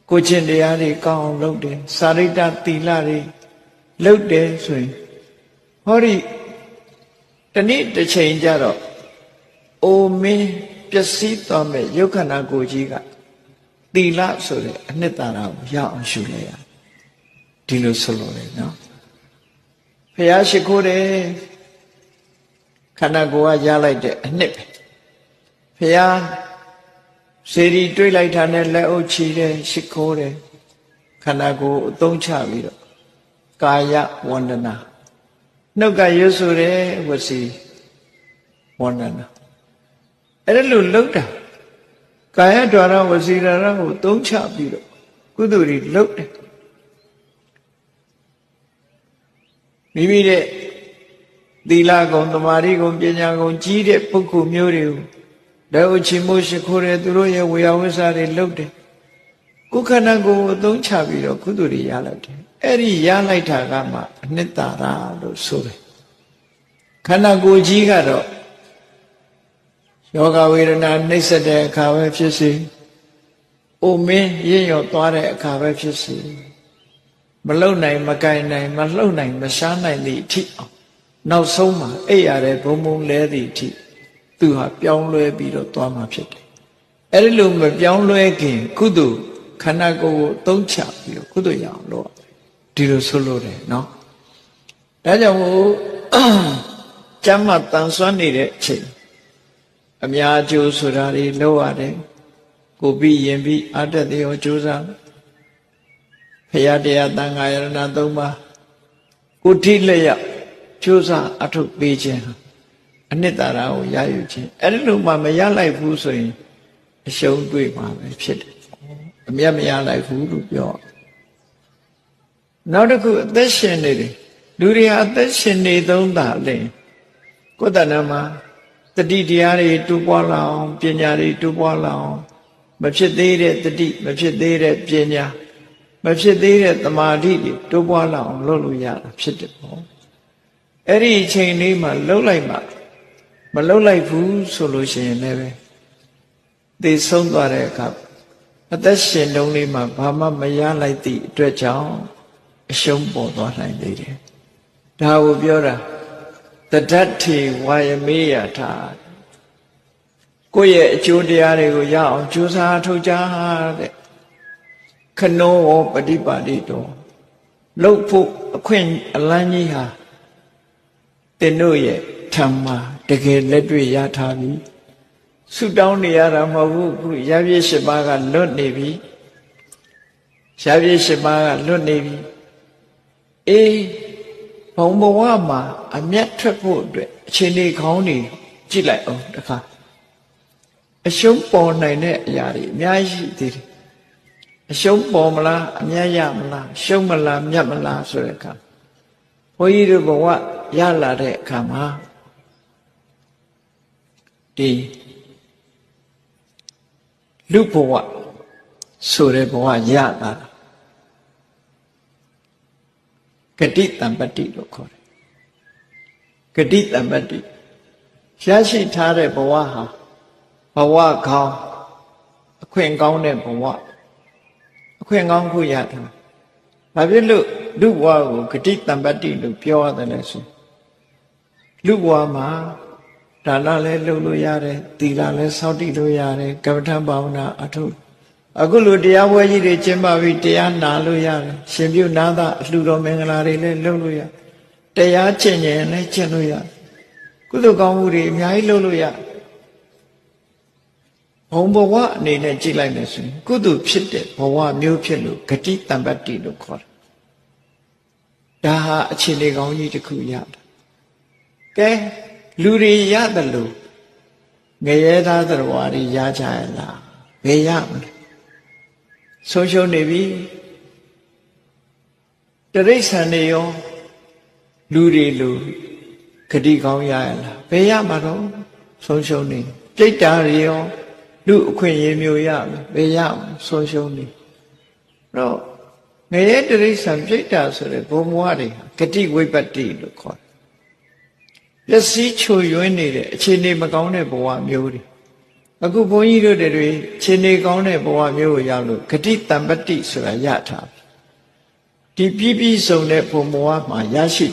ကိုချင်းတရားတွေကောင်းအောင်လုပ်တယ်စာရိတ္တတီလတွေလုပ်တယ်ဆိုရင်ဟောဒီတနေ့တစ်ချိန်ကြတော့အိုမင်းပျက်စီးသွားမဲ့ယုတ်ခန္ဓာကိုယ်ကြီးကသီလဆိုတဲ့အနှစ်သာရကိုရအောင်ရှုလိုက်ရဒီလိုဆိုလို့လေနော်ဘုရားရှိခိုးတယ်ခန္ဓာကိုယ်ကရလိုက်တဲ့အနှစ်ပဲဘုရားစေတီတွေးလိုက်တာနဲ့လက်အုပ်ချီတယ်ရှိခိုးတယ်ခန္ဓာကိုယ်အသုံးချပြီးတော့ကာယဝန္ဒနာနှုတ်ကရွတ်ဆိုတယ်ဝစီဝန္ဒနာအဲ့ဒါလို့လောက်တာကာယဒွါရဝစီရရကိုသုံးချပြီးတော့ကုသိုလ်တွေလုပ်တယ်မိမိတဲ့သီလကုံသမာဓိကုံပညာကုံကြီးတဲ့ပုဂ္ဂိုလ်မျိုးတွေကိုလက်ဥချီမို့ရှိခိုးတယ်သူတို့ရဲ့ဝေယဝိဆာတွေလုပ်တယ်ကိုယ်ခန္ဓာကိုယ်အသုံးချပြီးတော့ကုသိုလ်တွေရလိုက်တယ်အဲ့ဒီရလိုက်တာကမှအနှစ်သာရလို့ဆိုတယ်ခန္ဓာကိုယ်ကြီးကတော့ယောဂဝေဒနာနှိမ့်ဆက်တဲ့အခါပဲဖြစ်စေအိုမင်းရင့်ရော်သွားတဲ့အခါပဲဖြစ်စေမလုံနိုင်မကင်နိုင်မလှုပ်နိုင်မရှားနိုင်သည့်အထိအောင်နောက်ဆုံးမှာအိပ်ရတဲ့ဘုံဘုံလဲသည့်အထိသူဟာပြောင်းလဲပြီးတော့သွားမှာဖြစ်တယ်အဲ့ဒီလိုမပြောင်းလဲခင်ကုသိုလ်ခန္ဓာကိုယ်ကိုသုံးချပြီးတော့ကုသိုလ်ရအောင်လုပ်ဒီလိုဆိုလို့တယ်နော်ဒါကြောင့်မို့ကျမ်းမှာတန်ဆွမ်းနေတဲ့အချိန်အများအကျိုးဆိုတာတွေလုပ်ရတယ်ကိုပြီးရင်ပြီးအတ္တတရောကြိုးစားဖရာတရားတန်ခါယရဏ၃ပါးကိုထိလျက်ကြိုးစားအထုတ်ပေးခြင်းအနှစ်သာရကိုရယူခြင်းအဲ့ဒီလိုမှမရလိုက်ဘူးဆိုရင်အရှုံးတွေ့မှာပဲဖြစ်တယ်အမြတ်မရလိုက်ဘူးလို့ပြောနောက်တစ်ခုအသက်ရှင်နေတယ်လူတွေဟာအသက်ရှင်နေသုံးတာလေကိုယ်တဏ္ဍမှာတတိတရားတွေတူပွားလာအောင်ပညာတွေတူပွားလာအောင်မဖြစ်သေးတဲ့တတိမဖြစ်သေးတဲ့ပညာမဖြစ်သေးတဲ့သမာဓိတွေတူပွားလာအောင်လုပ်လို့ရတာဖြစ်တယ်ပေါ့အဲ့ဒီအချိန်လေးမှာလှုပ်လိုက်မှမလှုပ်လိုက်ဘူးဆိုလို့ရှိရင်လည်းပဲသိဆုံးသွားတဲ့အခါအသက်ရှင်တုန်းလေးမှာဘာမှမရလိုက်သည့်အတွက်ကြောင့်အရှုံးပေါ်သွားနိုင်သေးတယ်ဒါကိုပြောတာတဒဋ္ဌိဝါယမေယထာကိုယ့်ရဲ့အကျိုးတရားတွေကိုရအောင်ကြိုးစားထုတ်ကြတဲ့ခနောဝပฏิပါတိတောလှုပ်ဖို့အခွင့်အလန်းကြီးဟာတင်တို့ရဲ့ထံမှာတကယ်လက်တွေ့ရထားပြီဆုတောင်းနေရတာမဟုတ်ဘူးခုရပြည့်၈ပါးကလွတ်နေပြီရပြည့်၈ပါးကလွတ်နေပြီအေးဘုံဘဝမှာအမျက်ထွက်ဖို့အတွက်အချိန်လေးခေါင်းနေကြည့်လိုက်အောင်တခါအရှုံးပေါ်နိုင်တဲ့အရာတွေအများကြီးရှိသေးတယ်အရှုံးပေါ်မလားအမျက်ရမလားရှုံးမလားမြတ်မလားဆိုတဲ့အခါဘုန်းကြီးတို့ဘဝရလာတဲ့အခါမှာဒီလူဘဝဆိုတဲ့ဘဝရတာဂတိတံပတ္တိလို့ခေါ်တယ်ဂတိတံပတ္တိရရှိထားတဲ့ဘဝဟာဘဝကောင်းအခွင့်ကောင်းတဲ့ဘဝအခွင့်ကောင်းခုရတာဘာဖြစ်လို့လူဘဝကိုဂတိတံပတ္တိလို့ပြောရတယ်လဲဆိုလူဘဝမှာဒါနလည်းလုပ်လို့ရတယ်သီလလည်းစောင့်တည်လို့ရတယ်ကမ္မထဘာဝနာအထုအခုလိုတရားပွဲကြီးတွေကျင်းပပြီးတရားနာလို့ရတယ်ရှင်ပြုနာသအလှတော်မင်္ဂလာတွေလည်းလုပ်လို့ရတရားကျင့်ရင်လည်းကျင့်လို့ရကုသိုလ်ကောင်းမှုတွေအများကြီးလုပ်လို့ရဘုံဘဝအနေနဲ့ကြည့်လိုက်မယ်ဆိုရင်ကုသိုလ်ဖြစ်တဲ့ဘဝမျိုးဖြစ်လို့ဂတိတံပတ္တိလို့ခေါ်တယ်ဒါဟာအခြေအနေကောင်းကြီးတစ်ခုရတယ်ကဲလူတွေရတယ်လို့ငရဲသားသတ္တဝါတွေရကြရလားဘယ်ရမလဲဆုံးရှုံးနေပြီ တရိษံနေရောလူတွေလူဂတိကောင်းရရလားဘယ်ရမှာတော့ဆုံးရှုံးနေပြိတ္တာတွေရောလူအခွင့်အရေးမျိုးရမယ်ဘယ်ရမှာဆုံးရှုံးနေတော့ငရဲတရိษံပြိတ္တာဆိုတဲ့ဘုံဘဝတွေဂတိဝိပ္ပတ္တိလို့ခေါ်တယ်ပျက်စီးချိုယွင်းနေတဲ့အခြေအနေမကောင်းတဲ့ဘဝမျိုးတွေအခုဘုန်းကြီးတို့တွေအခြေအနေကောင်းတဲ့ဘဝမျိုးကိုရောက်လို့ဂတိတံပတ္တိဆိုတာရထားပြီဒီပြည့်စုံတဲ့ဘုံဘဝမှာရရှိ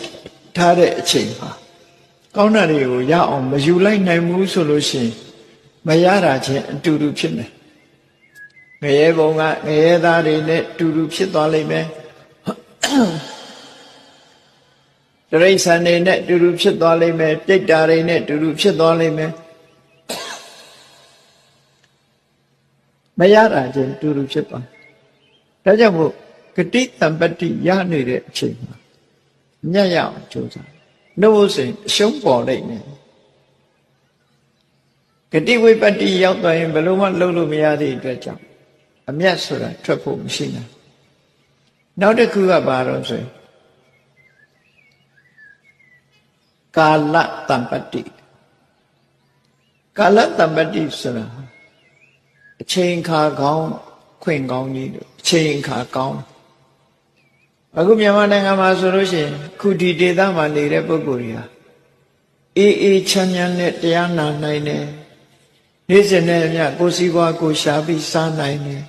ထားတဲ့အချိန်မှာကောင်းတာတွေကိုရအောင်မယူလိုက်နိုင်ဘူးဆိုလို့ရှိရင်မရတာချင်းအတူတူဖြစ်မယ်ငရဲဘုံကငရဲသားတွေနဲ့အတူတူဖြစ်သွားလိမ့်မယ်တရိษံတွေနဲ့အတူတူဖြစ်သွားလိမ့်မယ်ပြိတ္တာတွေနဲ့အတူတူဖြစ်သွားလိမ့်မယ်မရတာချင်းအတူတူဖြစ်သွားဒါကြောင့်မို့ဂတိတံပတ္တိရနေတဲ့အချိန်မှာမြတ်ရအောင်ကြိုးစားနှုတ်စဉ်အရှုံးပေါ်လိုက်မယ်ဂတိဝိပ္ပတ္တိရောက်သွားရင်ဘယ်လိုမှလုပ်လို့မရတဲ့အတွက်ကြောင့်အမြတ်ဆိုတာထွက်ဖို့မရှိနိုင်နောက်တစ်ခုကဘာတော့ဆိုရင်ကာလတံပတ္တိကာလတံပတ္တိဆိုတာအချိန်ခါကောင်းခွင့်ကောင်းကြီးတို့အချိန်ခါကောင်းအခုမြန်မာနိုင်ငံမှာဆိုလို့ရှိရင်ခုဒီဒေသမှာနေတဲ့ပုဂ္ဂိုလ်တွေဟာအေးချမ်းချမ်းနဲ့တရားနာနိုင်တယ်နေ့စဉ်နဲ့အမျှကိုယ်စီးပွားကိုရှားပြီးစားနိုင်တယ်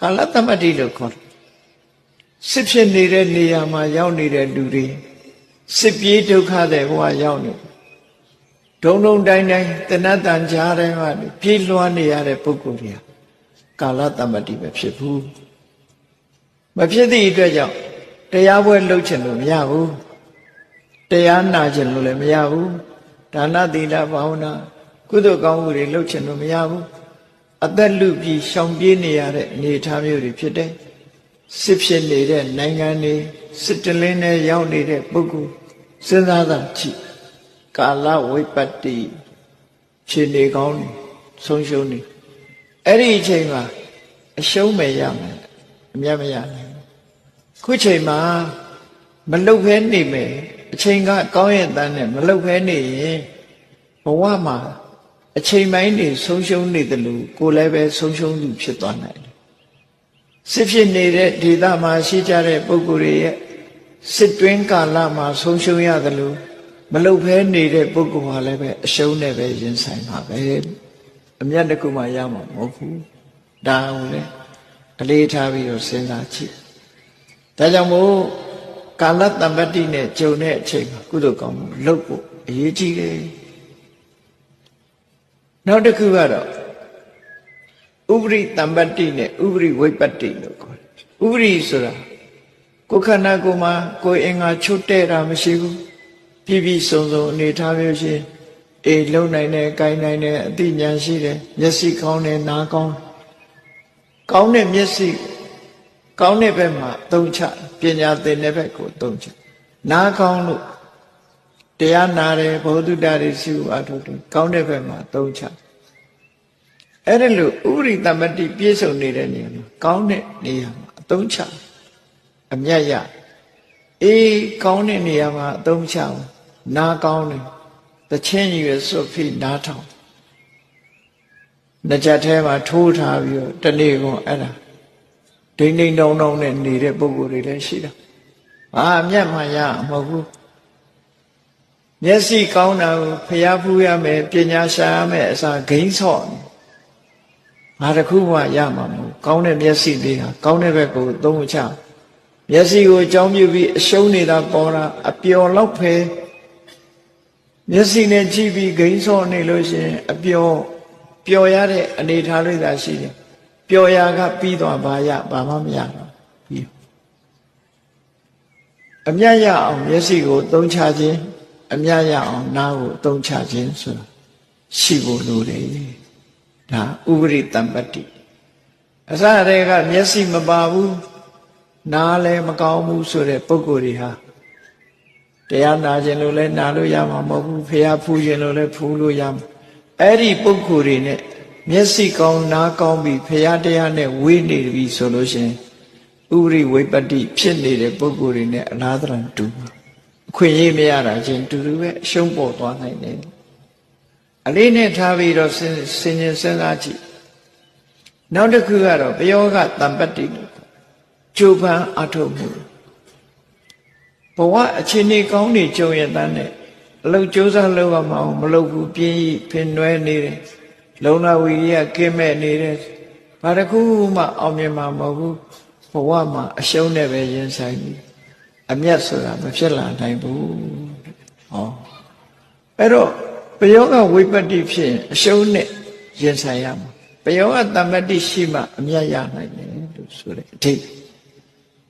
ကာလတမတ္တိလို့ခေါ်တယ်စစ်ဖြစ်နေတဲ့နေရာမှာရောက်နေတဲ့လူတွေစစ်ပြေးဒုက္ခတဲ့ဘဝရောက်နေဒုံဒုံတိုင်းတိုင်းတဏ္ဍတန်ကြားတိုင်းမှာပြေးလွှားနေရတဲ့ပုဂ္ဂိုလ်တွေဟာကာလတမတ္တိပဲဖြစ်ဘူးမဖြစ်သည့်အတွက်ကြောင့်တရားပွဲလုပ်ချင်လို့မရဘူးတရားနာချင်လို့လည်းမရဘူးဒါနသီလဘာဝနာကုသိုလ်ကောင်းမှုတွေလုပ်ချင်လို့မရဘူးအသက်လူပြီးရှောင်ပြေးနေရတဲ့အနေအထားမျိုးတွေဖြစ်တယ်စစ်ဖြစ်နေတဲ့နိုင်ငံတွေစစ်တလင်းနဲ့ရောက်နေတဲ့ပုဂ္ဂိုလ်စဉ်းစားတာကြည့်ကာလဝိပ္ပတ္တိခြေနေကောင်းဆုံးရှုံးနေအဲ့ဒီအချိန်မှာအရှုံးမဲ့ရမယ်အမြတ်မရနိုင်ခုချိန်မှာမလုတ်ဖဲနေမယ်အချိန်ကကောင်းရဲ့တန်းနဲ့မလုတ်ဖဲနေရင်ဘဝမှာအချိန်ပိုင်းနေဆုံးရှုံးနေတယ်လို့ကိုယ်လည်းပဲဆုံးရှုံးသူဖြစ်သွားနိုင်တယ်စစ်ဖြစ်နေတဲ့ဒေသမှာရှိကြတဲ့ပုဂ္ဂိုလ်တွေရဲ့စစ်တွင်းကာလမှာဆုံးရှုံးရတယ်လို့မလုတ်ဖဲနေတဲ့ပုဂ္ဂိုလ်ဟာလည်းပဲအရှုံးနဲ့ပဲရင်ဆိုင်ပါပဲအမြတ်တစ်ခုမှရမှာမဟုတ်ဘူးဒါကိုလည်းအလေးထားပြီးတော့စဉ်းစားကြည့်ဒါကြောင့်မို့ကာလတံပတ္တိနဲ့ကြုံတဲ့အချိန်မှာကုသိုလ်ကောင်းမှုလုပ်ဖို့အရေးကြီးတယ်နောက်တစ်ခုကတော့ဥပရိတံပတ္တိနဲ့ဥပရိဝိပ္ပတ္တိလို့ခေါ်တယ်ဥပရိဆိုတာကိုယ်ခန္ဓာကိုယ်မှာကိုယ်အင်္ဂါချုပ်တဲ့တာမရှိဘူးပြည့်ပြည့်စုံစုံအနေထားမျိုးရှိအေးလုံနိုင်တယ်၊ကိုင်းနိုင်တယ်အသိဉာဏ်ရှိတယ်မျက်စိကောင်းတယ်နားကောင်းကောင်းတဲ့မျက်စိကောင်းတဲ့ဘက်မှာသုံးချပညာသင်တဲ့ဘက်ကိုသုံးချနားကောင်းလို့တရားနာတယ်ဘောဓုတ္တတွေရှိအထုတယ်ကောင်းတဲ့ဘက်မှာသုံးချအဲ့ဒါလို့ဥရိတမတ္တိပြည့်စုံနေတဲ့နေရာမှာကောင်းတဲ့နေရာမှာအသုံးချအမြတ်ရအေးကောင်းတဲ့နေရာမှာအသုံးချနားကောင်းတယ်တချင်းရွယ်စွတ်ဖိနားထောင်နှစ်ချက်ထဲမှာထိုးထားပြီးတော့တနေ့ကုန်အဲ့ဒါဒိမ့်ဒိမ့်တောင်းတောင်းနဲ့နေတဲ့ပုဂ္ဂိုလ်တွေလည်းရှိတာဘာအမြတ်မှရမဟုတ်ဘူးမျက်စိကောင်းတာကိုဖျားဖူးရမယ်ပညာရှာရမယ်အစားဂိမ်းဆော့ဘာတစ်ခုမှရမှာမဟုတ်ကောင်းတဲ့မျက်စိလေးဟာကောင်းတဲ့ဘက်ကိုသုံးချမျက်စိကိုအကြောင်းပြုပြီးအရှုံးနေတာပေါ်တာအပျော်လောက်ပဲမျက်စိနဲ့ကြည့်ပြီးဂိမ်းဆော့နေလို့ရှိရင်အပျော်ရတဲ့အနေထားလေးသာရှိတယ်ပျော်ရာကပြီးသွားဘာမှမရတော့ပြီးအမြတ်ရအောင်မျက်စိကိုသုံးချခြင်းအမြတ်ရအောင်နားကိုသုံးချခြင်းဆိုတာရှိဖို့လိုတယ်ဒါဥပရိတံပတ္တိအစတည်းကမျက်စိမပါဘူးနားလည်းမကောင်းဘူးဆိုတဲ့ပုဂ္ဂိုလ်တွေဟာတရားနာခြင်းလို့လည်းနာလို့ရမှာမဟုတ်ဘူးဖျားဖူးခြင်းလို့လည်းဖူးလို့ရမှာအဲ့ဒီပုဂ္ဂိုလ်တွေနဲ့မျက်စိကောင်းနားကောင်းပြီးဖျားတရားနဲ့ဝေးနေပြီဆိုလို့ရှိရင် ဥပရိဝိပတ္တိဖြစ်နေတဲ့ပုဂ္ဂိုလ်တွေနဲ့အလားတန်တူအခွင့်အရေးမရတာချင်းတူတူပဲအရှုံးပေါ်သွားနိုင်တယ်အလေးနဲ့ထားပြီးတော့စဉ်းကျင်စဉ်းစားကြည့်နောက်တစ်ခုကတော့ပယောဂတမ္ပတ္တိကြိုးပမ်းအထုတ်မှုဘဝအခြေအနေကောင်းနေကြုံရတဲ့အလုပ်ကြိုးစားလုပ်ရမအောင်မလုပ်ဘူးပြင်းဖင်နွယ်နေတယ်လုံလဝီရိယကင်းမဲ့နေတယ်ဘာတစ်ခုမှအောင်မြင်မှာမဟုတ်ဘူးဘဝမှာအရှုံးနဲ့ပဲရင်ဆိုင်ပြီးအမျက်ဆိုတာမဖြစ်လာနိုင်ဘူးဟောအဲ့တော့ပယောဂဝိပတ္တိဖြစ်ရင်အရှုံးနဲ့ရင်ဆိုင်ရမှာပယောဂတမ္ပတ္တိရှိမှအမျက်ရနိုင်တယ်လို့ဆိုတဲ့အထိ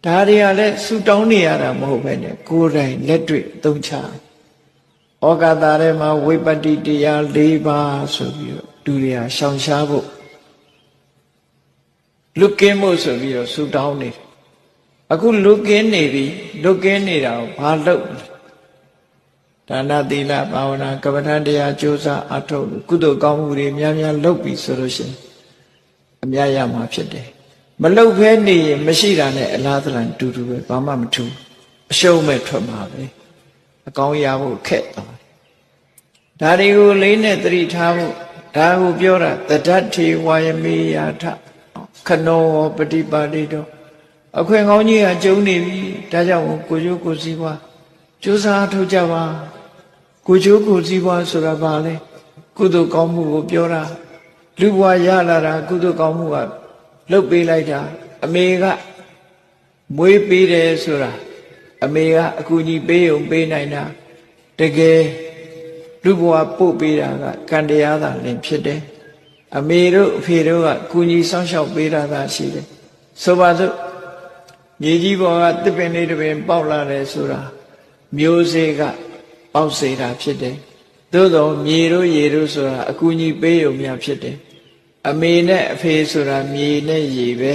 ဒါတွေကလည်းဆူတောင်းနေရတာမဟုတ်ပဲနဲ့ကိုယ်တိုင်လက်တွေ့အသုံးချဩဃတာထဲမှာဝိပတ္တိတရား၄ပါးဆိုပြီးတော့လူတွေကရှောင်ရှားဖို့လွတ်ကင်းဖို့ဆိုပြီးတော့ဆူတောင်းနေတယ်အခုလွတ်ကင်းနေပြီလွတ်ကင်းနေတာကိုဘာလုပ်ဒါနသီလဘာဝနာကမ္မဋ္ဌာန်းတရားကြိုးစားအထောက်ကုသိုလ်ကောင်းမှုတွေများများလုပ်ပြီဆိုလို့ရှိရင်အများရမှာဖြစ်တယ်မလုပ်ဘဲနေရင်မရှိတာနဲ့အလားတန်တူတူပဲဘာမှမထူးအရှုံးမဲ့ထွက်မှာပဲအကောင်းရဖို့ခက်သွားဒါတွေကိုလေးနဲ့သတိထားဖို့ဒါကိုပြောတာတဒ္ထေဝါယမေယာထခနောပฏิပါတိတောအခွင့်ကောင်းကြီးကကျုံနေပြီဒါကြောင့်ကိုကျိုးကိုစည်းပွားကြိုးစားထုတ်ကြပါကိုကျိုးကိုစည်းပွားဆိုတာဘာလဲကုသိုလ်ကောင်းမှုကိုပြောတာလူဘဝရလာတာကုသိုလ်ကောင်းမှုကလှုပ်ပေးလိုက်တာအမေကမွေးပေးတယ်ဆိုတာအမေကအကူအညီပေးုံပေးနိုင်တာတကယ်လူဘဝပို့ပေးတာကကံတရားသာလင်ဖြစ်တယ်အမေတို့အဖေတို့ကကူညီဆောင်ရှောက်ပေးတာသာရှိတယ်ဆိုပါစို့မြေကြီးပေါ်ကတစ်ပင်လေးတစ်ပင်ပေါက်လာတယ်ဆိုတာမျိုးစေ့ကပေါက်စေတာဖြစ်တယ်သို့တော့မြေတို့ရေတို့ဆိုတာအကူအညီပေးုံများဖြစ်တယ်အမေနဲ့အဖေဆိုတာမြေနဲ့ရေပဲ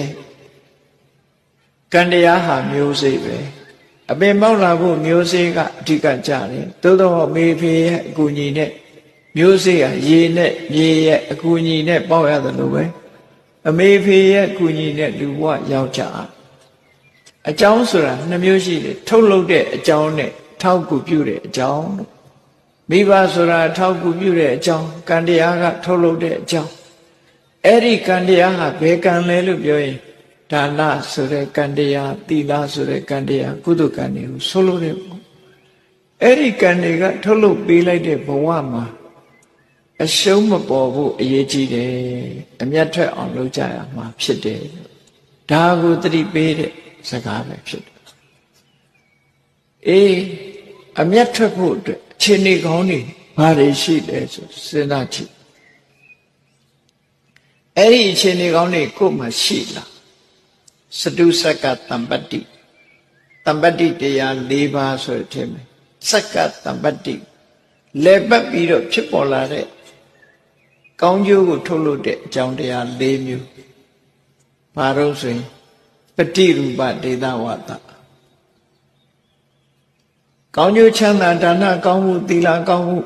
ကံတရားဟာမျိုးစေ့ပဲအပင်ပေါက်လာဖို့မျိုးစေ့ကအဓိကကြတယ်သို့တော့အမေဖေရဲ့အကူအညီနဲ့မျိုးစေ့ကရေနဲ့မြေရဲ့အကူအညီနဲ့ပေါက်ရတယ်လို့ပဲအမေဖေရဲ့အကူအညီနဲ့လူဘဝရောက်ကြအကြောင်းဆိုတာနှစ်မျိုးရှိတယ်ထုတ်လုပ်တဲ့အကြောင်းနဲ့ထောက်ကူပြုတဲ့အကြောင်းမိဘဆိုတာထောက်ကူပြုတဲ့အကြောင်းကံတရားကထုတ်လုပ်တဲ့အကြောင်းအဲ့ဒီကံတရားဟာဘယ်ကံလဲလို့ပြောရင်ဒါနဆိုတဲ့ကံတရားသီလဆိုတဲ့ကံတရားကုသိုလ်ကံတွေကိုဆိုလိုတယ်ပေါ့အဲ့ဒီကံတွေကထုတ်လုပ်ပေးလိုက်တဲ့ဘဝမှာအရှုံးမပေါ်ဖို့အရေးကြီးတယ်အမျက်ထွက်အောင်လုပ်ကြရမှာဖြစ်တယ်ဒါကိုသတိပေးတဲ့စကားပဲဖြစ်တယ်အေးအမျက်ထွက်ဖို့အတွက်ခြေနေကောင်းနေဘာတွေရှိလဲဆိုစဉ်းစားကြည့်အဲ့ဒီအခြေအနေကောင်းတွေကိုယ်မှာရှိလားစတုစက္ကတမ္ပတ္တိတမ္ပတ္တိတရား၄ပါးဆိုတဲ့ထဲမှာစက္ကတမ္ပတ္တိလဲပတ်ပြီးတော့ဖြစ်ပေါ်လာတဲ့ကောင်းကျိုးကိုထုတ်လို့တဲ့အကြောင်းတရား၄မျိုးဘာလို့ဆိုရင်ပฏิရူပဒေသဝတ္တကောင်းကျိုးချမ်းသာဒါနကောင်းမှုသီလကောင်းမှု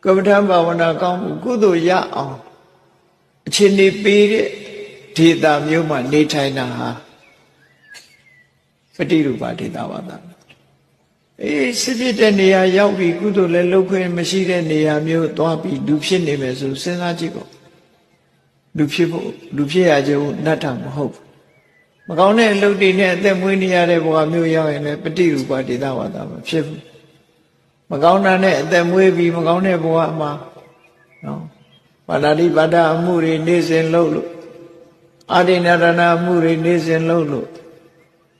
ကမ္မဋ္ဌာန်းဘာဝနာကောင်းမှုကုသိုလ်ရအောင်အခြေအနေပေးတဲ့ဒေသမျိုးမှာနေထိုင်တာဟာပฏิရူပဒေသဝတ္တအေးစစ်ဖြစ်တဲ့နေရာရောက်ပြီးကုသိုလ်လည်းလုပ်ခွင့်မရှိတဲ့နေရာမျိုးသွားပြီးလူဖြစ်နေမယ်ဆိုစဉ်းစားကြည့်ပေါ့လူဖြစ်ရကြဘူးနတ်တာမဟုတ်ဘူးမကောင်းတဲ့အလုပ်တွေနဲ့အသက်မွေးနေရတဲ့ဘဝမျိုးရောက်ရင်လည်းပฏิရူပဒေသဝတ္တမဖြစ်ဘူးမကောင်းတာနဲ့အသက်မွေးပြီးမကောင်းတဲ့ဘဝမှာနော်ပါဠိပါဒအမှုတွေနေစဉ်လုပ်လို့အာဒိဏရဏအမှုတွေနေစဉ်လုပ်လို့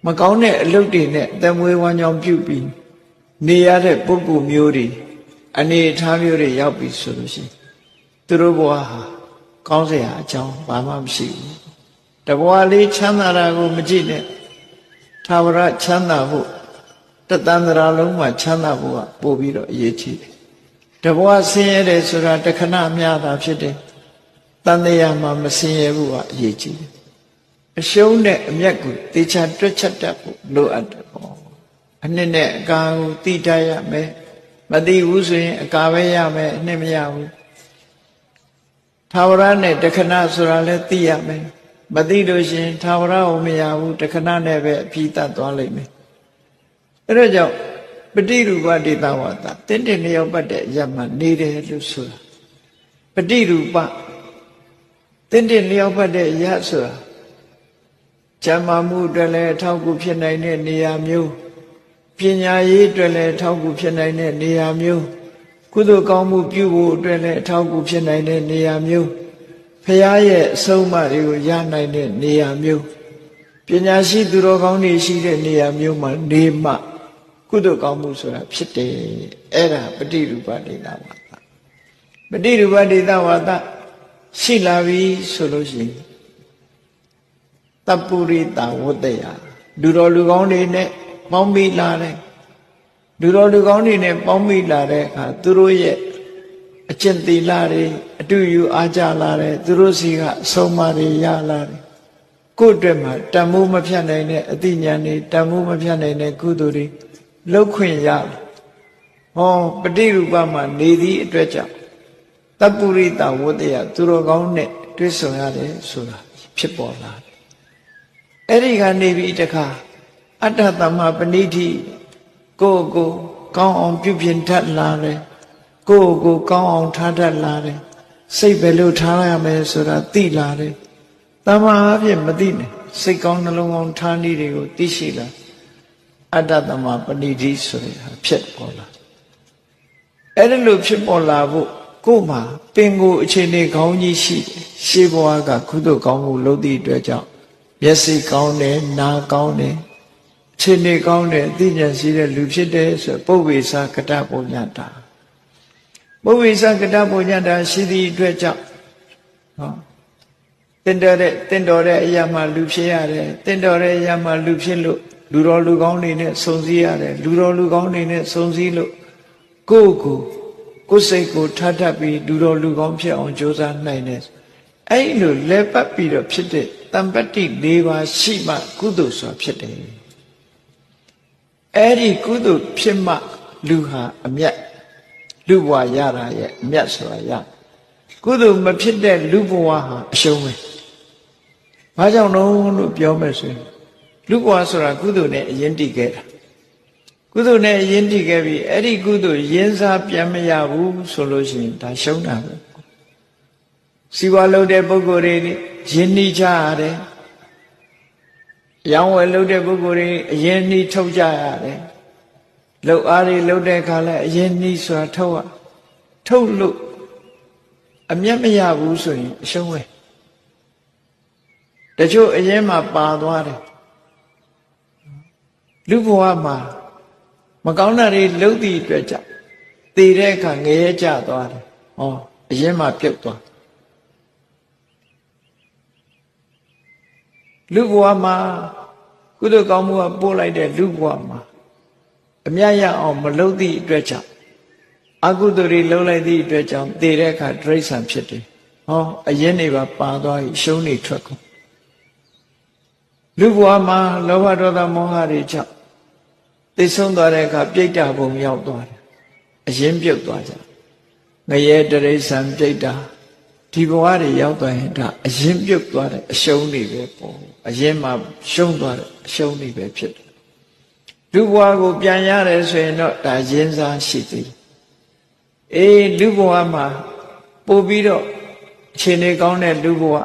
မကောင်းတဲ့အလုပ်တွေနဲ့အသက်မွေးဝမ်းကြောင်းပြုပြီးနေရတဲ့ပုဂ္ဂိုလ်မျိုးတွေအနေအထားမျိုးတွေရောက်ပြီဆိုလို့ရှိရင်သူတို့ဘဝဟာကောင်းစရာအကြောင်းဘာမှမရှိဘူးတဘဝလေးချမ်းသာတာကိုမကြည့်နဲ့သာဝရချမ်းသာဖို့တသန္တရာလုံးမှာချမ်းသာဖို့ကပို့ပြီးတော့အရေးကြီးတယ်တဘဝဆင်းရဲတယ်ဆိုတာတခဏများတာဖြစ်တယ်တန်တရားမှာမဆင်းရဲဘူးကအရေးကြီးတယ်အရှုံးနဲ့အမျက်ကိုတေချာတွက်ချက်တတ်ဖို့လိုအပ်တယ်ပေါ့အနှစ်နဲ့အကာကိုသိတတ်ရမယ်မသိဘူးဆိုရင်အကာပဲရမယ်အနှစ်မရဘူးသာဝရနဲ့တခဏဆိုတာလည်းသိရမယ် မသိလို့ရှင်သာဝရကိုမရဘူးတခဏနဲ့ပဲအပြီးတတ်သွားလိမ့်မယ်အဲ့ဒါကြောင့်ပฏิရူပဒေသဝါဒတင်းတင်းလျောက်ပတ်တဲ့အရာမှနေတယ်လို့ဆိုတာပฏิရူပတင်းတင်းလျောက်ပတ်တဲ့အရာဆိုတာဇာမမှုအတွက်လည်းအထောက်အကူဖြစ်နိုင်တဲ့နေရာမျိုးပညာရေးအတွက်လည်းအထောက်အကူဖြစ်နိုင်တဲ့နေရာမျိုးကုသိုလ်ကောင်းမှုပြုဖို့အတွက်လည်းအထောက်အကူဖြစ်နိုင်တဲ့နေရာမျိုးဖရာရဲ့အဆုံးအမတွေကိုရနိုင်တဲ့နေရာမျိုးပညာရှိသူတော်ကောင်းတွေရှိတဲ့နေရာမျိုးမှာနေမှကုသိုလ်ကောင်းမှုဆိုတာဖြစ်တယ်အဲ့ဒါပฏิရူပဒေသဝါဒပฏิရူပဒေသဝါဒရှိလာပြီဆိုလို့ရှိရင်တပ္ပုရိတဝတ္တယလူတော်လူကောင်းတွေနဲ့ပေါင်းမိလာတယ်လူတော်လူကောင်းတွေနဲ့ပေါင်းမိလာတဲ့အခါသူတို့ရဲ့အကျင့်သီလတွေအတူယူအားကြလာတယ်သူတို့စီကအဆုံးအမတွေရလာတယ်ကိုယ့်အတွက်မှာတန်ဖိုးမဖြတ်နိုင်တဲ့အသိဉာဏ်တွေတန်ဖိုးမဖြတ်နိုင်တဲ့ကုသိုလ်တွေလောက်ခွင့်ရတယ်ဟောပฏิရူပမှာနေသည့်အတွက်ကြောင့်တပ္ပုရိတဝတ္တယသူတော်ကောင်းနဲ့တွေ့ဆုံရတယ်ဆိုတာဖြစ်ပေါ်လာတယ်အဲ့ဒီကနေပြီးတခါအတ္တသမ္မာပဏိတိကိုယ်ကိုကောင်းအောင်ပြုပြင်တတ်လာတယ်ကိုယ်ကိုကောင်းအောင်ထားတတ်လာတယ်စိတ်ပဲလို့ထားရမယ်ဆိုတာသိလာတယ်တမ္မာအဖြစ်မသိနဲ့စိတ်ကောင်းနှလုံးကောင်းထားနည်းတွေကိုသိရှိလာအတ္တသမ္မာပဏိတိဆိုတဲ့ဟာဖြစ်ပေါ်လာအဲ့ဒါလို့ဖြစ်ပေါ်လာဖို့ကိုယ်မှာပင်ကိုအခြေအနေကောင်းကြီးရှိတယ်ရှေးဘဝကကုသိုလ်ကောင်းမှုလုပ်သည့်အတွက်ကြောင့်မျက်စိကောင်းတယ်နားကောင်းတယ်ခြေနေကောင်းတယ်အသိဉာဏ်ရှိတဲ့လူဖြစ်တယ်ဆိုပုဗ္ဗေသကတ္တပုညတ္တာပုဗ္ဗေသကတ္တပုညတ္တာရှိသည့်အတွက်ကြောင့်ဟောတင်တော်တဲ့အရာမှလူဖြစ်ရတယ်တင်တော်တဲ့အရာမှလူဖြစ်လို့လူတော်လူကောင်းတွေနဲ့စုံစည်းရတယ်လူတော်လူကောင်းတွေနဲ့စုံစည်းလို့ကိုယ်စိတ်ကိုထားတတ်ပြီးလူတော်လူကောင်းဖြစ်အောင်ကြိုးစားနိုင်တယ်အဲ့လိုလဲပတ်ပြီးတော့ဖြစ်တဲ့တမ္ပတ္တိ၄ပါးရှိမှကုသိုလ်ဆိုတာဖြစ်တယ်အဲ့ဒီကုသိုလ်ဖြစ်မှလူဟာအမြတ်လူဘဝရတာရဲ့အမြတ်ဆိုတာရကုသိုလ်မဖြစ်တဲ့လူဘဝဟာအရှုံးပဲဘာကြောင့်လို့ပြောမယ်ဆိုရင်လူဘဝဆိုတာကုသိုလ်နဲ့အရင်တည်ခဲ့တာကုသိုလ်နဲ့အရင်တည်ခဲ့ပြီးအဲ့ဒီကုသိုလ်ရင်းစားပြန်မရဘူးဆိုလို့ရှိရင်ဒါရှုံးတာပဲစီဝါလုပ်တဲ့ပုဂ္ဂိုလ်တွေယဉ်နှီးကြရတယ်ရောင်းဝယ်လုပ်တဲ့ပုဂ္ဂိုလ်တွေအရင်နှီးထုတ်ကြရတယ်လှုပ်အားတွေလှုပ်တဲ့အခါလဲအရင်နှီးဆိုတာထုတ်လို့အမျက်မရဘူးဆိုရင်အရှုံးပဲတချို့အရင်မှာပါသွားတယ်လူဘဝမှာမကောင်းတာတွေလှုပ်သည့်အတွက်ကြောင့်တည်တဲ့အခါငရဲကျသွားတယ်ဟောအရင်မှာပြုတ်သွားလူဘဝမှာကုသိုလ်ကောင်းမှုကပို့လိုက်တဲ့လူဘဝမှာအမြတ်ရအောင်မလုပ်သည့်အတွက်ကြောင့်အကုသိုလ်တွေလုပ်လိုက်သည့်အတွက်ကြောင့်တည်တဲ့အခါတိရစ္ဆာန်ဖြစ်တယ်ဟောအရင်တွေပါသွားပြီရှုံးနေထွက်ကုန်လူဘဝမှာလောဘဒေါသမောဟတွေကြောင့်သိဆုံးသွားတဲ့အခါပြိတ္တာဘုံရောက်သွားတယ်အရင်ပြုတ်သွားကြငရဲတိရစ္ဆာန်ပြိတ္တာဒီဘဝတွေရောက်သွားရင်ဒါအရင်ပြုတ်သွားတဲ့အရှုံးတွေပဲပေါ့အရင်မှာရှုံးသွားတဲ့အရှုံးတွေပဲဖြစ်တယ်လူဘဝကိုပြန်ရတယ်ဆိုရင်တော့ဒါရင်းစားရှိသေးတယ်လူဘဝမှာပို့ပြီးတော့အခြေအနေကောင်းတဲ့လူဘဝ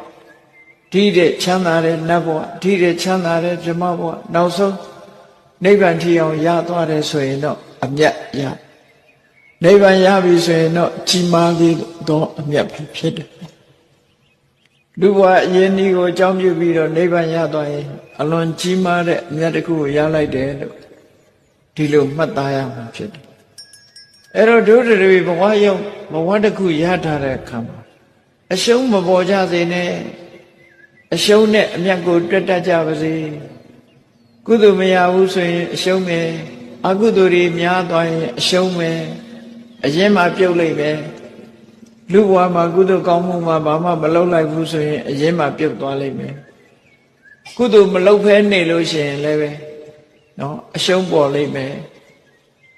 ဒီတဲ့ချမ်းသာတဲ့နတ်ဘဝဒီတဲ့ချမ်းသာတဲ့ဓမ္မဘဝနောက်ဆုံးနိဗ္ဗာန်ထီအောင်ရသွားတယ်ဆိုရင်တော့အမြတ်ရနိဗ္ဗာန်ရပြီဆိုရင်တော့ကြီးမားသေးတော့အမြတ်ဖြစ်တယ်လူဘဝအရင်ဒီကိုအကြောင်းပြုပြီးတော့နိဗ္ဗာန်ရသွားရင်အလွန်ကြီးမားတဲ့အမြတ်တစ်ခုကိုရလိုက်တယ်လို့ဒီလိုမှတ်သားရမှာဖြစ်တယ်အဲ့တော့ဒုဒရဝိဘဝရောက်ဘဝတစ်ခုရထားတဲ့အခါမှာအရှုံးမပေါ်ကြစေနဲ့အရှုံးနဲ့အမြတ်ကိုတွက်တတ်ကြပါစေကုသိုလ်မရဘူးဆိုရင်အရှုံးမယ်အကုသိုလ်တွေများသွားရင်အရှုံးမယ်အရင်မှပြုတ်လိုက်မယ်လူဘဝမှာကုသိုလ်ကောင်းမှုမှာဘာမှမလုပ်လိုက်ဘူးဆိုရင်အရင်မှပြုတ်သွားလိမ့်မယ်ကုသိုလ်မလုပ်ဖဲနေလို့ရှိရင်လည်းပဲနော်အရှုံးပေါ်လိမ့်မယ်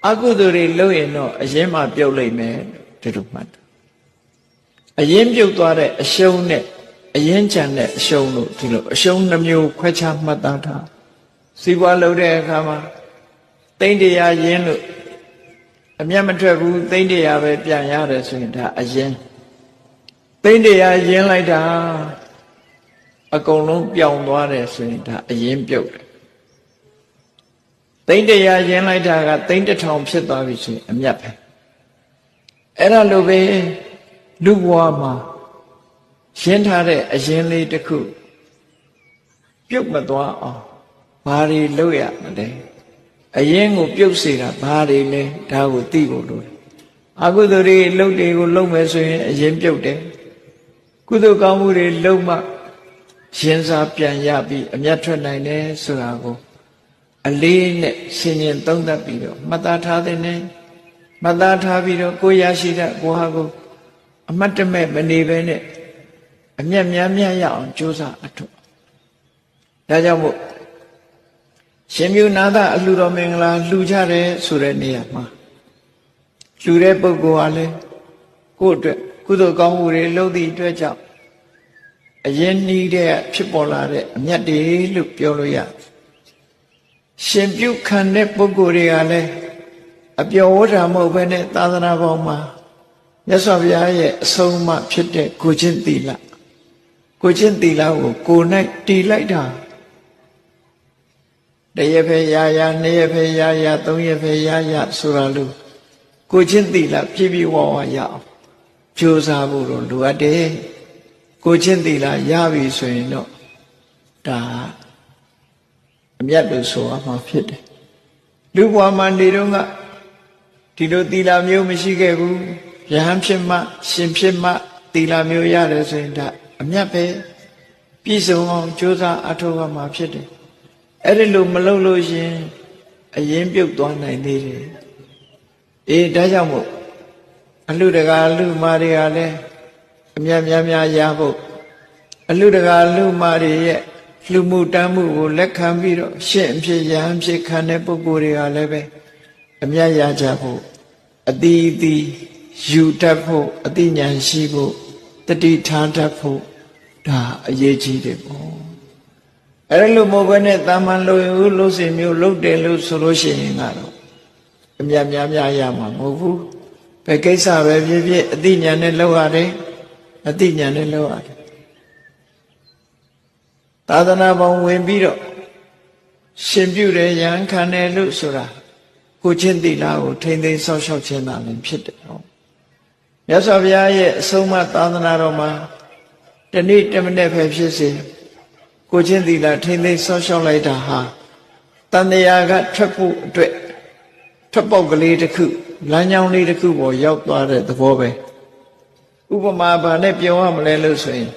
အကုသိုလ်တွေလုပ်ရင်တော့အရင်မှပြုတ်လိမ့်မယ်ဒီလိုမှတ်အရင်ပြုတ်သွားတဲ့အရှုံးနဲ့ အရင်ချန်တဲ့အရှုံးလို့ဒီလိုအရှုံးနှမျိုးခွဲခြားမှတ်သားထားစီးပွားလုပ်တဲ့အခါမှာသိန်း100ရင်းလို့အမျက်မထွက်ဘူးသိန်း100ပဲပြန်ရတယ်ဆိုရင်ဒါအရင်သိန်း100ရင်းလိုက်တာအကုန်လုံးပြောင်းသွားတယ်ဆိုရင်ဒါအရင်ပြုတ်တယ်သိန်း100ရင်းလိုက်တာကသိန်း1000ဖြစ်သွားပြီဆိုရင်အမျက်ပဲအဲ့ဒါလိုပဲလူဘဝမှာရှင်းထားတဲ့အရင်လေးတစ်ခုပြုတ်မသွားအောင်ဘာတွေလုပ်ရမလဲအရင်ကိုပြုတ်စေတာဘာတွေလဲဒါကိုသိဖို့လိုတယ်အကုသိုလ်တွေလုပ်တွေကိုလုပ်မယ်ဆိုရင်အရင်ပြုတ်တယ်ကုသိုလ်ကောင်းမှုတွေလုပ်မှရင်စားပြန်ရပြီးအမျက်ထွက်နိုင်တယ်ဆိုတာကိုအလေးနဲ့ဆင်ញင်သုံးသပ်ပြီးတော့မှတ်သားထားတဲ့နဲ့မှတ်သားထားပြီးတော့ကိုရရှိတဲ့ကိုဟာကိုအမတ်တမဲ့မနေပဲနဲ့အမျက်များများရအောင်ကြိုးစားအထောက်ဒါကြောင့်မို့ရှင်မြူနာသအလှတော်မင်္ဂလာလှူကြတယ်ဆိုတဲ့နေရာမှာလှူတဲ့ပုဂ္ဂိုလ်ဟာလေကိုယ့်အတွက်ကုသိုလ်ကောင်းမှုတွေလုပ်သည့်အတွက်ကြောင့်အရင်နှီးတဲ့ဖြစ်ပေါ်လာတဲ့အမြတ်တွေလို့ပြောလို့ရရှင်ပြုခံတဲ့ပုဂ္ဂိုလ်တွေကလည်းအပျော်ဝဋ္ဌာမဟုတ်ဘဲနဲ့သာသနာပေါင်းမှာမြတ်စွာဘုရားရဲ့အဆုံးအမဖြစ်တဲ့ကိုချင်းသီလကိုချင်းသီလကိုကိုယ်၌တည်လိုက်တာတရက်ပဲရရနှစ်ရက်ပဲရရသုံးရက်ပဲရရဆိုတာလို့ကိုချင်းသီလပြည့်ပြည့်ဝဝရအောင်ကြိုးစားဖို့တော့လိုအပ်တယ်ကိုချင်းသီလရပြီဆိုရင်တော့ဒါအမြတ်လို့ဆိုရမှာဖြစ်တယ်လူဘဝမှာနေတော့ကဒီလိုသီလမျိုးမရှိခဲ့ဘူးယဟန်ဖြစ်မှရှင်ဖြစ်မှသီလမျိုးရတယ်ဆိုရင်ဒါအမြတ်ပဲပြည့်စုံအောင်ကြိုးစားအထောက်အမှာဖြစ်တယ်အဲ့ဒီလိုမလုပ်လို့ရှင်အရင်ပြုတ်သွားနိုင်သေးတယ်အေးဒါကြောင့်မို့အလှတကာလူမာတွေကလည်းအမြတ်များများရဖို့အလှတကာလူမာတွေရဲ့လူမှုတမ်းမှုကိုလက်ခံပြီးတော့ရှင့်အဖြစ်ရဟန်းဖြစ်ခံတဲ့ပုဂ္ဂိုလ်တွေကလည်းပဲအမြတ်ရကြဖို့အတိအသီးယူတတ်ဖို့အတိညာရှိဖို့တတိထားတတ်ဖို့ဒါအရေးကြီးတယ်ပေါ့အဲ့လိုမဟုတ်ဘဲနဲ့တာမန်လို့လို့စင်မျိုးလုပ်တယ်လို့ဆိုလို့ရှိရင်ကတော့အမြတ်များများရမှာမဟုတ်ဘူးဘယ်ကိစ္စပဲဖြစ်ဖြစ်အတိညာနဲ့လုပ်ရတယ်အတိညာနဲ့လုပ်ရတယ်သာသနာပေါင်းဝင်ပြီးတော့ရှင်ပြုတယ်ရဟန်းခံတယ်လို့ဆိုတာကိုချင်းသီလကိုထိမ့်သိမ်းဆောက်ရှောက်ခြင်းသာလည်းဖြစ်တယ်နော်မြတ်စွာဘုရားရဲ့အဆုံးအမသာသနာတော်မှာတနေ့တမနေ့ပဲဖြစ်စေကိုချင်းသီလထိမ့်သိမ်းဆောက်ရှောက်လိုက်တာဟာတန်တရားကထွက်ဖို့အတွက်ထွက်ပေါက်ကလေးတစ်ခုလမ်းကြောင်းလေးတစ်ခုပေါ်ရောက်သွားတဲ့သဘောပဲဥပမာဘာနဲ့ပြောရမလဲလို့ဆိုရင်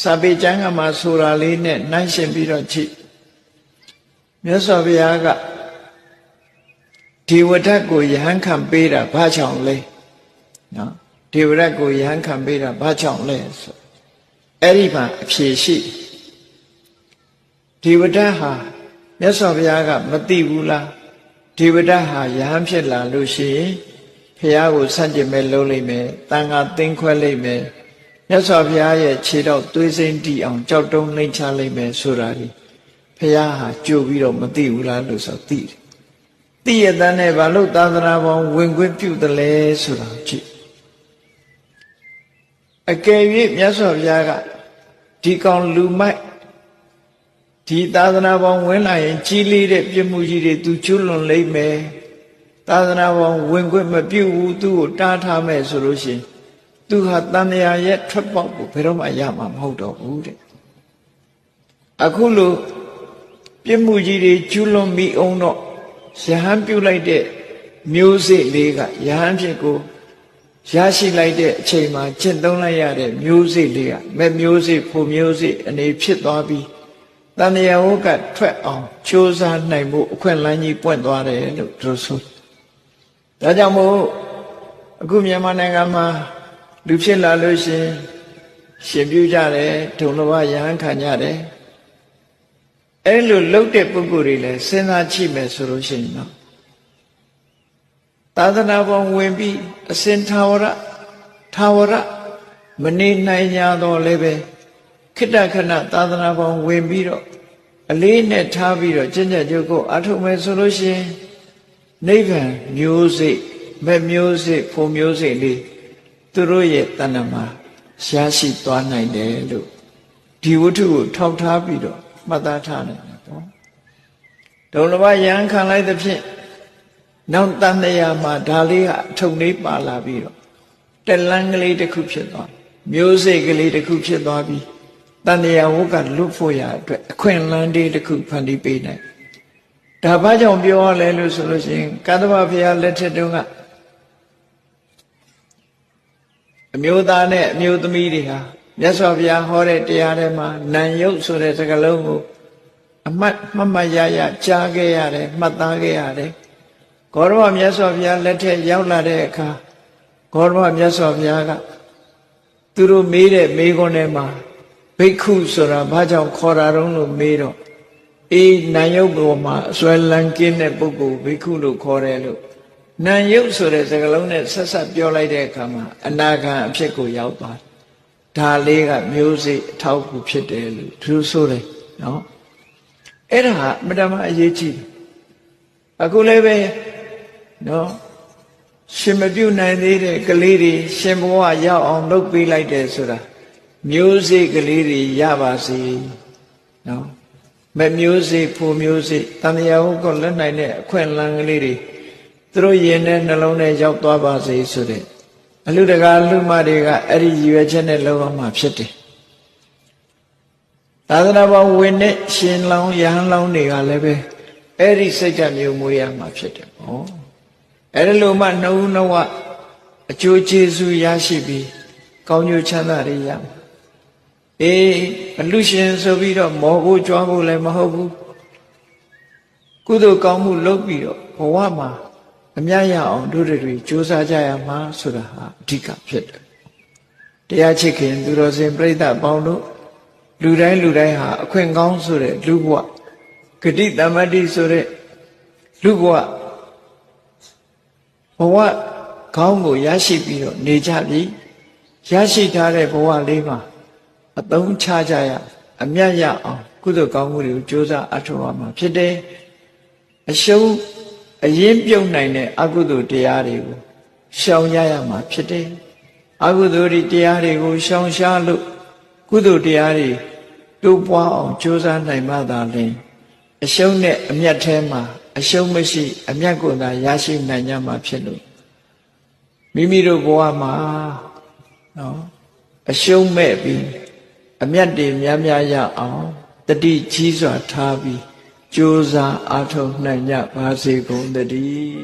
စာပေကျမ်းကမှာဆိုတာလေးနဲ့နှိုင်းယှဉ်ပြီးတော့ကြည့်မြတ်စွာဘုရားကဒေဝဒတ်ကိုယဟန်ခံပေးတာဘာကြောင့်လဲနော်ဒေဝဒတ်ကိုယဟန်ခံပေးတာဘာကြောင့်လဲဆိုအဲ့ဒီမှာအဖြေရှိဒေဝဒတ်ဟာမြတ်စွာဘုရားကမသိဘူးလားဒေဝဒတ်ဟာယဟန်ဖြစ်လာလို့ရှိရင်ဘုရားကိုဆန့်ကျင်မဲ့လုပ်လိုက်မယ်တန်ခါသိမ်းခွဲလိုက်မယ်မြတ်စွာဘုရားရဲ့ခြေတော့သွေးစိမ့်တီအောင်ကြောက်တုံးနှိမ့်ချလိုက်မယ်ဆိုတာဒီဘုရားဟာကြိုပြီးတော့မသိဘူးလားလို့ဆိုသိတယ်သိရတဲ့နဲ့ဘာလို့သာသနာပေါင်းဝင်ခွင့်ပြုတယ်လဲဆိုတာကြည့်အကယ်၍မြတ်စွာဘုရားကဒီကောင်လူမိုက်ဒီသာသနာပေါင်းဝင်လာရင်ကြီးလေးတဲ့ပြမှုကြီးတွေသူကျွလွန်လိမ့်မယ်သာသနာပေါင်းဝင်ခွင့်မပြုဘူးသူ့ကိုတားထားမယ်ဆိုလို့ရှိရင်သူဟာတန်မြာရဲ့ထွက်ပေါက်ကိုဘယ်တော့မှရမှာမဟုတ်တော့ဘူးတဲ့အခုလိုပြမှုကြီးတွေကျွလွန်ပြီးအောင်တော့ယဟန်ပြုလိုက်တဲ့မျိုးစေ့လေးကယဟန်ဖြစ်ကိုရရှိလိုက်တဲ့အချိန်မှာကျင့်သုံးလိုက်ရတဲ့မျိုးစေ့လေးကမဲ့မျိုးစေ့ဖို့မျိုးစေ့အနေဖြစ်သွားပြီးတန်မြာဝကထွက်အောင်ကြိုးစားနိုင်ဖို့အခွင့်အလမ်းကြီးပွင့်သွားတယ်လို့သူဆိုဒါကြောင့်မို့အခုမြန်မာနိုင်ငံမှာလူဖြစ်လာလို့ရှင်ပြုကြတယ်ဒုံလဘယဟန်ခံကြတယ်အဲ့လိုလှုပ်တဲ့ပုဂ္ဂိုလ်တွေလည်းစဉ်းစားကြည့်မယ်ဆိုလို့ရှိရင်တော့သာသနာပေါင်းဝင်ပြီးအစဉ်ထာဝရမနေနိုင်ကြတော့လည်းပဲ ခိတ္တခဏသာသနာပေါင်းဝင်ပြီးတော့အလေးနဲ့ထားပြီးတော့ကျင့်ကြံကြုတ်ကိုအထုံးမယ်ဆိုလို့ရှိရင်နိဗ္ဗာန်မျိုးစိတ်မဲ့မျိုးစိတ်ဖို့မျိုးစိတ်လေးသူတို့ရဲ့တဏ္ဍမှာရရှိသွားနိုင်တယ်လို့ဒီဝတ္ထုကိုထောက်ထားပြီးတော့မှတ်သားထားနိုင်တယ်ပေါ့ဒုံလဘယံခံလိုက်သဖြင့်နောက်တန်တရားမှာဒါလေးကအထုံလေးပါလာပြီးတော့တလန်းကလေးတစ်ခုဖြစ်သွားမျိုးစိတ်ကလေးတစ်ခုဖြစ်သွားပြီးတန်တရားဝုတ်ကလွတ်ဖို့ရအတွက်အခွင့်အလမ်းလေးတစ်ခုဖန်တီးပေးနိုင်ဒါဘာကြောင့်ပြောရလဲလို့ဆိုလို့ရှိရင်ကတ္တဗဘုရားလက်ထက်တုန်းကအမျိုးသားနဲ့အမျိုးသမီးတွေဟာမြတ်စွာဘုရားဟောတဲ့တရားထဲမှာနာယုတ်ဆိုတဲ့စကားလုံးကိုအမှတ်ရကြားခဲ့ရတယ်မှတ်သားခဲ့ရတယ်ဂေါရမမြတ်စွာဘုရားလက်ထက်ရောက်လာတဲ့အခါဂေါရမမြတ်စွာဘုရားကသူတို့မေးတဲ့မေးခွန်းထဲမှာဘိက္ခုဆိုတာဘာကြောင့်ခေါ်တာတုံးလို့မေးတော့အေးနာယုတ်ပေါ်မှာအစွဲလန်းကင်းတဲ့ပုဂ္ဂိုလ်ဘိက္ခုလို့ခေါ်တယ်လို့နာယုတ်ဆိုတဲ့စကားလုံးနဲ့ဆက်ဆက်ပြောလိုက်တဲ့အခါမှာအနာဂံအဖြစ်ကိုရောက်သွားဒါလေးကမျိုးစိတ်အထောက်အကူဖြစ်တယ်လို့သူဆိုတယ်နော်အဲ့ဒါအမှန်တမ်းအရေးကြီးတယ်အခုလည်းပဲနော်ရှင်မပြုတ်နိုင်သေးတဲ့ကလေးတွေရှင်ဘဝရောက်အောင်လုပ်ပေးလိုက်တယ်ဆိုတာမျိုးစိတ်ကလေးတွေရပါစေနော်မမျိုးစိတ်ဖို့မျိုးစိတ်တန်မြာဟုတ်ကိုလက်နိုင်တဲ့အခွင့်အလမ်းကလေးတွေသူတို့ရင်ထဲနှလုံးထဲရောက်သွားပါစေဆိုတဲ့အလူတကာလူမတွေကအဲ့ဒီရည်ရွယ်ချက်နဲ့လုပ်အောင်မှဖြစ်တယ်သာသနာ့ဘဝဝင်တဲ့ရှင်လောင်းယဟန်လောင်းတွေကလည်းပဲအဲ့ဒီစိတ်ဓာတ်မျိုးမွေးရမှာဖြစ်တယ်ဟောအဲ့ဒီလိုမှနှုတ်နှဝအကျိုးကျေးဇူးရရှိပြီးကောင်းကျိုးချမ်းသာတွေရမှာအေးအလူရှင်ဆိုပြီးတော့မော်ဖို့ကြွားဖို့လည်းမဟုတ်ဘူးကုသိုလ်ကောင်းမှုလုပ်ပြီးတော့ဘဝမှာအမြတ်ရအောင်တို့တွေကြိုးစားကြရမှာဆိုတာဟာအဓိကဖြစ်တယ်တရားချစ်ခင်သူတော်စင်ပြိဿပေါင်းတို့လူတိုင်းဟာအခွင့်ကောင်းဆိုတဲ့လူဘဝဂတိတမ္မတိဆိုတဲ့လူဘဝကောင်းကိုရရှိပြီးတော့နေကြပြီရရှိထားတဲ့ဘဝလေးမှာအသုံးချကြရအမြတ်ရအောင်ကုသိုလ်ကောင်းမှုတွေကိုကြိုးစားအထောက်အမှာဖြစ်တယ်အရှုံးအရင်ပြုတ်နိုင်တဲ့အကုသိုလ်တရားတွေကိုရှောင်ကြရမှာဖြစ်တယ်အကုသိုလ်တရားတွေကိုရှောင်ရှားလို့ကုသိုလ်တရားတွေတိုးပွားအောင်ကြိုးစားနိုင်မှသာလျှင်အရှုံးနဲ့အမြတ်ထဲမှာအရှုံးမရှိအမြတ်ကိုသာရရှိနိုင်ကြမှာဖြစ်လို့မိမိတို့ဘဝမှာနော်အရှုံးမဲ့ပြီးအမြတ်တွေများများရအောင်တတိကြီးစွာထားပြီးကြိုးစားအားထုတ်နိုင်ကြပါစေကုန်သတည်း